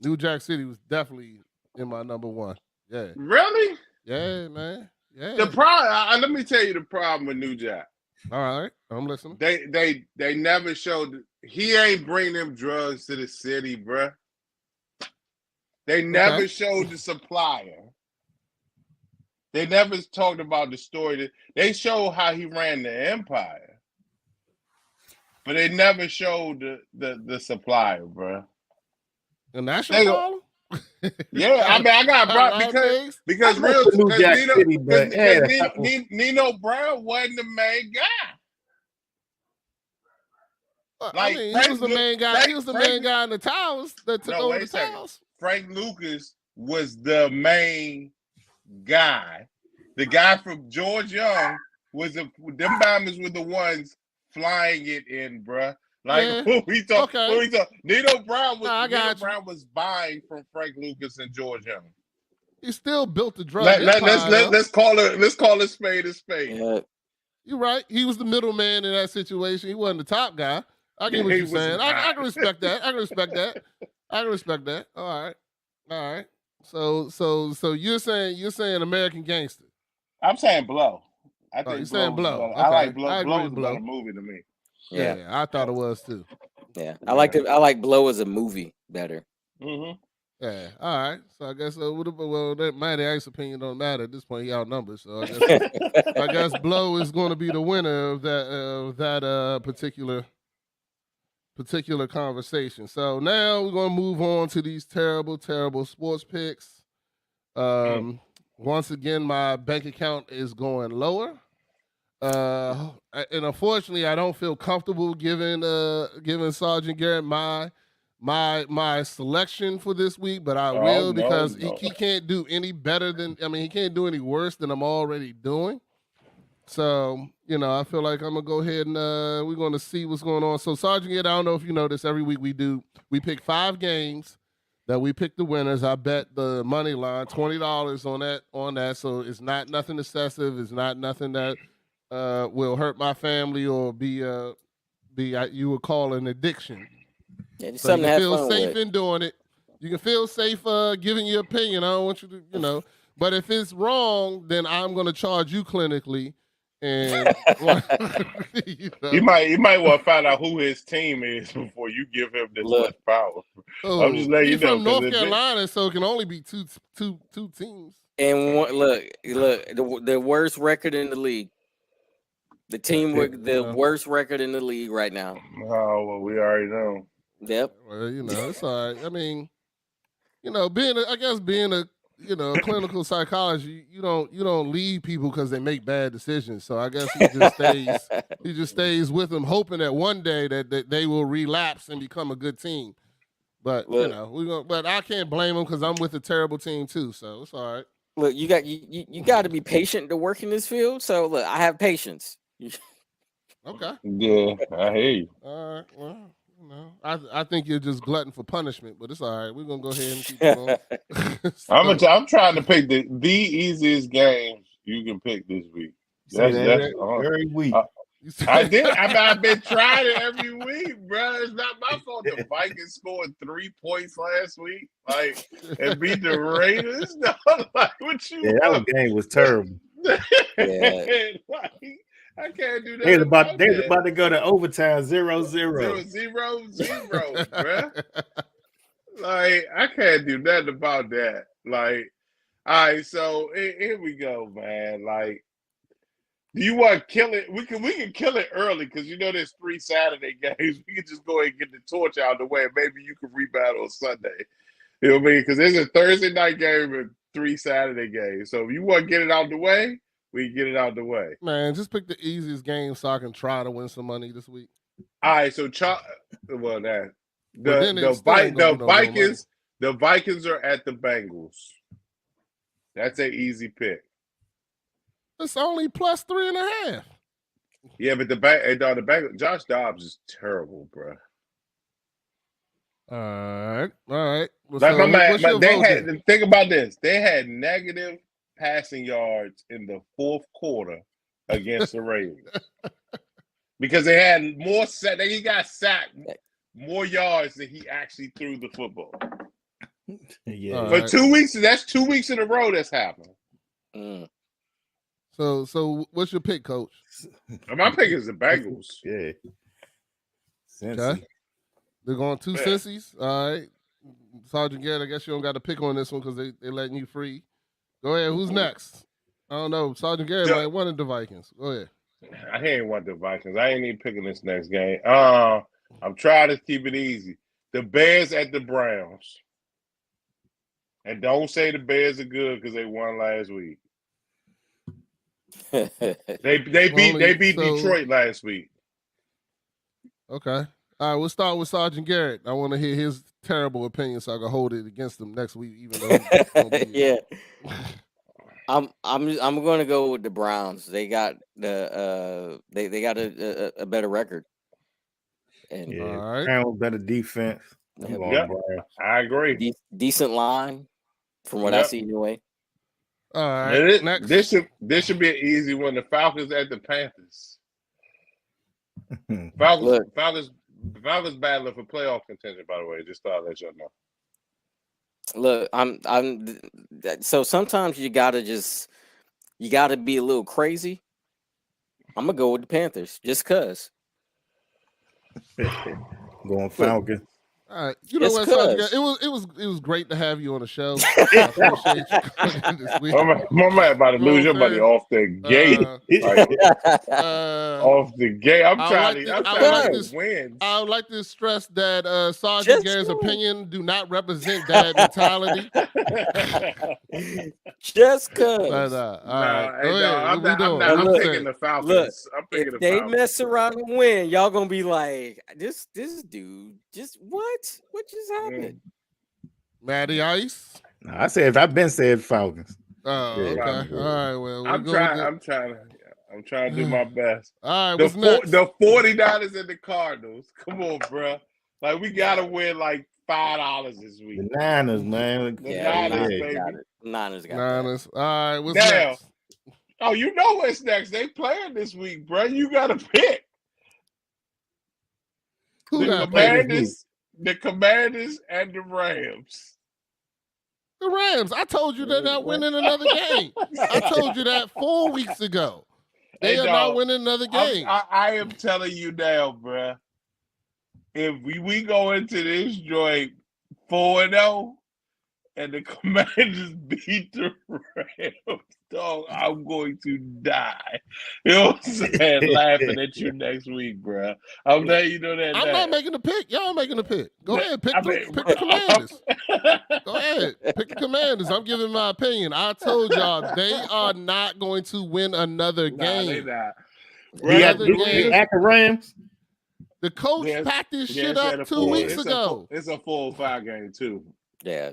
D: New Jack City was definitely in my number one. Yeah.
E: Really?
D: Yeah, man. Yeah.
E: The problem. Let me tell you the problem with New Jack.
D: All right, I'm listening.
E: They never showed. He ain't bring them drugs to the city, bruh. They never showed the supplier. They never talked about the story. They showed how he ran the empire, but they never showed the supplier, bro.
D: And that's your problem?
E: Yeah, I mean, I got brought because Nino Brown wasn't the main guy.
D: Like, I mean, he was the main guy. He was the main guy in the towers that took over the towers.
E: Frank Lucas was the main guy. The guy from George Young was them bombers were the ones flying it in, bruh. Like
D: Yeah.
E: when we talk,
D: Okay.
E: Nino Brown
D: Nah, I got you.
E: was buying from Frank Lucas and George Young.
D: He still built the drug empire.
E: Let's call it spade a spade.
F: Yeah.
D: You're right. He was the middleman in that situation. He wasn't the top guy. I get what
E: He
D: you're
E: was
D: saying.
E: not.
D: I can respect that. I can respect that. All right. So you're saying American Gangster.
E: I'm saying Blow. I think
D: you're saying Blow.
E: Okay. I like Blow.
D: I agree
E: Blow
D: with
E: is a
D: Blow.
E: better movie to me.
F: Yeah.
D: I thought it was too.
F: Yeah. I like Blow as a movie better.
E: Mm-hmm.
D: Yeah. All right. So I guess that Mighty Ice opinion don't matter at this point. He outnumbered. So I guess Blow is going to be the winner of that particular conversation. So now we're going to move on to these terrible sports picks. Once again, my bank account is going lower. And unfortunately, I don't feel comfortable giving Sergeant Garrett my selection for this week, but I will because he can't do any better than he can't do any worse than I'm already doing. So, I feel like I'm gonna go ahead and we're gonna see what's going on. So Sergeant Garrett, I don't know if you noticed, every week we pick 5 games that we pick the winners. I bet the money line $20 on that. So it's not nothing excessive, it's not nothing that will hurt my family or be you would call an addiction.
F: Yeah,
D: So you can feel safe
F: with.
D: in doing it. You can feel safe giving your opinion. I don't want you to, But if it's wrong, then I'm going to charge you clinically. And
E: you might want to find out who his team is before you give him this much power. I'm just letting you know.
D: He's from North Carolina, so it can only be two teams.
F: And look, the worst record in the league. The team with the worst record in the league right now.
E: Oh, well, we already know.
F: Yep.
E: Well,
D: it's all right. I mean, being a clinical psychologist, you don't lead people because they make bad decisions. So I guess he just stays with them, hoping that one day that they will relapse and become a good team. But but I can't blame them because I'm with a terrible team too. So it's all right.
F: Look, you got to be patient to work in this field. So look, I have patience.
D: Okay.
E: Yeah, I hear you.
D: All right. Well, I think you're just glutton for punishment, but it's all right. We're gonna go ahead and keep going.
E: I'm trying to pick the easiest games you can pick this week. That's
C: every week.
E: I did. I've been trying it every week, bro. It's not my fault. The Vikings scored 3 points last week, and beat the Raiders. No, what you?
C: Yeah, that game was terrible.
F: Yeah.
E: I can't do that.
C: They was about to go to overtime 0-0.
E: 0-0, bruh. I can't do nothing about that. All right, so here we go, man. Do you want to kill it? We can kill it early because there's 3 Saturday games. We can just go ahead and get the torch out of the way, and maybe you can rebound on Sunday. You know what I mean? Because there's a Thursday night game and 3 Saturday games. So if you want to get it out the way, we can get it out the way.
D: Man, just pick the easiest game so I can try to win some money this week.
E: All right, so the Vikings are at the Bengals. That's an easy pick.
D: It's only plus 3.5.
E: Yeah, but the Bengals, Josh Dobbs is terrible, bro.
D: All right.
E: Think about this. They had negative passing yards in the 4th quarter against the Ravens because they had more he got sacked more yards than he actually threw the football.
C: Yeah,
E: for 2 weeks. That's 2 weeks in a row that's happened.
D: So what's your pick, Coach?
E: My pick is the Bengals.
C: Yeah.
D: Okay. They're going 2 Cincy's. All right. Sergeant Garrett, I guess you don't got to pick on this one because they're letting you free. Go ahead. Who's next? I don't know. Sergeant Garrett might want the Vikings. Go ahead.
E: I ain't want the Vikings. I ain't even picking this next game. I'm trying to keep it easy. The Bears at the Browns. And don't say the Bears are good because they won last week. They beat Detroit last week.
D: Okay. All right, we'll start with Sergeant Garrett. I want to hear his terrible opinion so I can hold it against him next week, even though
F: yeah. I'm going to go with the Browns. They got they got a better record. And
C: Yeah,
D: All right.
C: Browns better defense. I'm going
E: Yep.
C: Browns.
E: I agree.
F: decent line from what I
E: Yep.
F: see anyway.
D: All right.
E: And
D: Next.
E: this should be an easy one. The Falcons at the Panthers.
F: Look.
E: Falcons battling for playoff contention. By the way, just thought I'd let y'all know.
F: Look, so sometimes you gotta be a little crazy. I'm gonna go with the Panthers just cause.
C: Going Falcons.
D: All right, you know
F: Just
D: what? Sergeant
F: 'cause.
D: Garrett, it was great to have you on the show. I appreciate you coming in this week.
E: My man about to
D: You know
E: lose
D: what
E: your
D: I'm
E: money
D: saying?
E: off the gate. Off the gate. I'm trying to win.
D: I would like to stress that Sergeant
F: Just
D: Garrett's
F: go.
D: opinion do not represent dad mentality.
F: Just
D: But,
F: cause.
D: all right, go ahead.
E: I'm
D: What we doing?
E: I'm
F: Look,
E: picking the Falcons.
F: Look,
E: I'm picking
F: if
E: the
F: they
E: Falcons.
F: mess around and win, y'all gonna be like, this dude, just what? What just happened?
D: Matty Ice.
C: I said Falcons.
D: Oh,
C: Yeah.
D: okay. All right. Well,
E: I'm trying to do my best.
D: All right. What's next?
E: The 49ers and the Cardinals. Come on, bro. Like we gotta win like $5 this week.
C: The Niners, man.
F: Niners got
D: Niners. All right. What's
E: Now,
D: next?
E: Oh, you know what's next? They playing this week, bro. You gotta pick.
D: Who
E: The
D: got played?
E: Commanders and the Rams.
D: The Rams. I told you they're not winning another game. I told you that 4 weeks ago. They are not winning another game.
E: I am telling you now, bro. If we go into this joint 4-0 and the Commanders beat the Rams, dog, I'm going to die. You know what I'm saying? Laughing at you next week, bro. I'm letting you know that.
D: I'm not making the pick. Y'all making the pick. Go ahead. Pick the Commanders. Go ahead. Pick the Commanders. I'm giving my opinion. I told y'all they are not going to win another game.
E: Nah, they not.
C: At the Rams.
D: The coach packed this shit up 2 weeks ago.
E: It's a 4-5 game, too.
F: Yeah.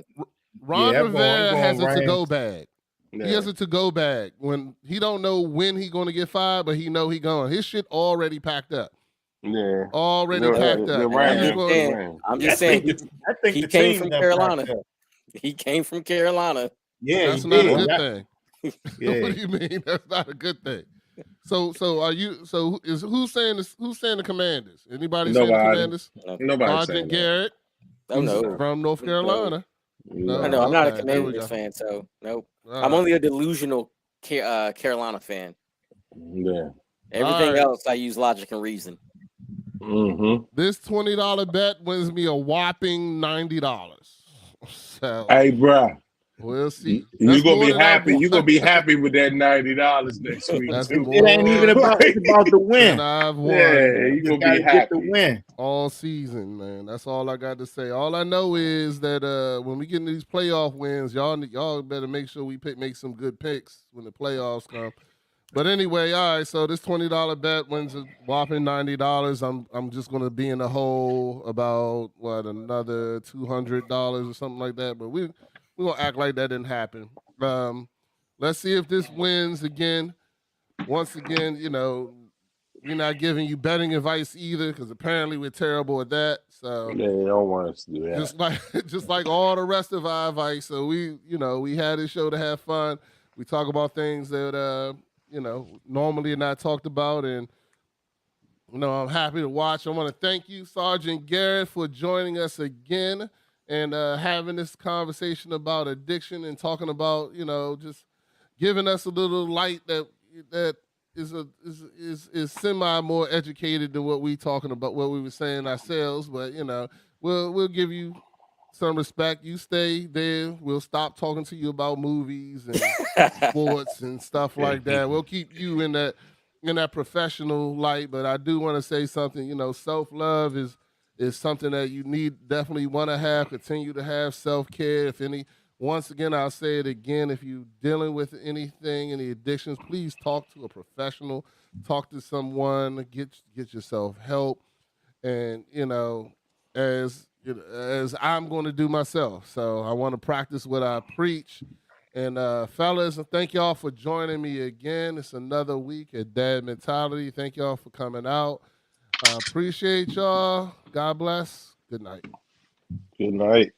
D: Ron Rivera has a to-go bag.
E: Yeah.
D: He has a to-go bag. When he don't know when he going to get fired, but he know he going. His shit already packed up.
E: Yeah.
D: Already packed up.
F: I'm just saying.
C: I think
F: he came from Carolina. He came from Carolina.
C: Yeah,
D: that's not a good thing.
C: Yeah.
D: What do you mean? That's not a good thing. So are you? So who's saying this? Who's saying the Commanders? Anybody saying the Commanders?
E: Nobody.
D: Sergeant Garrett.
F: Oh no,
D: from North Carolina.
F: No, I'm not a Commanders fan, so nope. I'm only a delusional Carolina fan.
E: Yeah.
F: Everything else, I use logic and reason.
E: Mm-hmm.
D: This $20 bet wins me a whopping $90. So,
E: hey, bro.
D: We'll see.
E: You're gonna be happy. You're gonna be happy with that $90 next week. Too.
C: It ain't even about the win.
D: I've won.
E: Yeah, you're gonna be happy.
C: Get the win
D: all season, man. That's all I got to say. All I know is that when we get into these playoff wins, y'all better make sure we make some good picks when the playoffs come. But anyway, all right. So this $20 bet wins a whopping $90. I'm just gonna be in the hole about another $200 or something like that. But we're gonna act like that didn't happen. Let's see if this wins again. Once again, we're not giving you betting advice either because apparently we're terrible at that. So
E: yeah, they don't want us to do that.
D: Just like all the rest of our advice. So we had this show to have fun. We talk about things that normally are not talked about, and I'm happy to watch. I want to thank you, Sergeant Garrett, for joining us again and having this conversation about addiction and talking about just giving us a little light that is semi more educated than what we talking about, what we were saying ourselves. But we'll give you some respect. You stay there. We'll stop talking to you about movies and sports and stuff like that. We'll keep you in that professional light. But I do want to say something. Self-love is something that you definitely want to have. Continue to have self-care. Once again, I'll say it again. If you're dealing with anything, any addictions, please talk to a professional. Talk to someone. Get yourself help. And as I'm going to do myself. So I want to practice what I preach. And fellas, thank y'all for joining me again. It's another week at Dad Mentality. Thank y'all for coming out. I appreciate y'all. God bless. Good night.
E: Good night.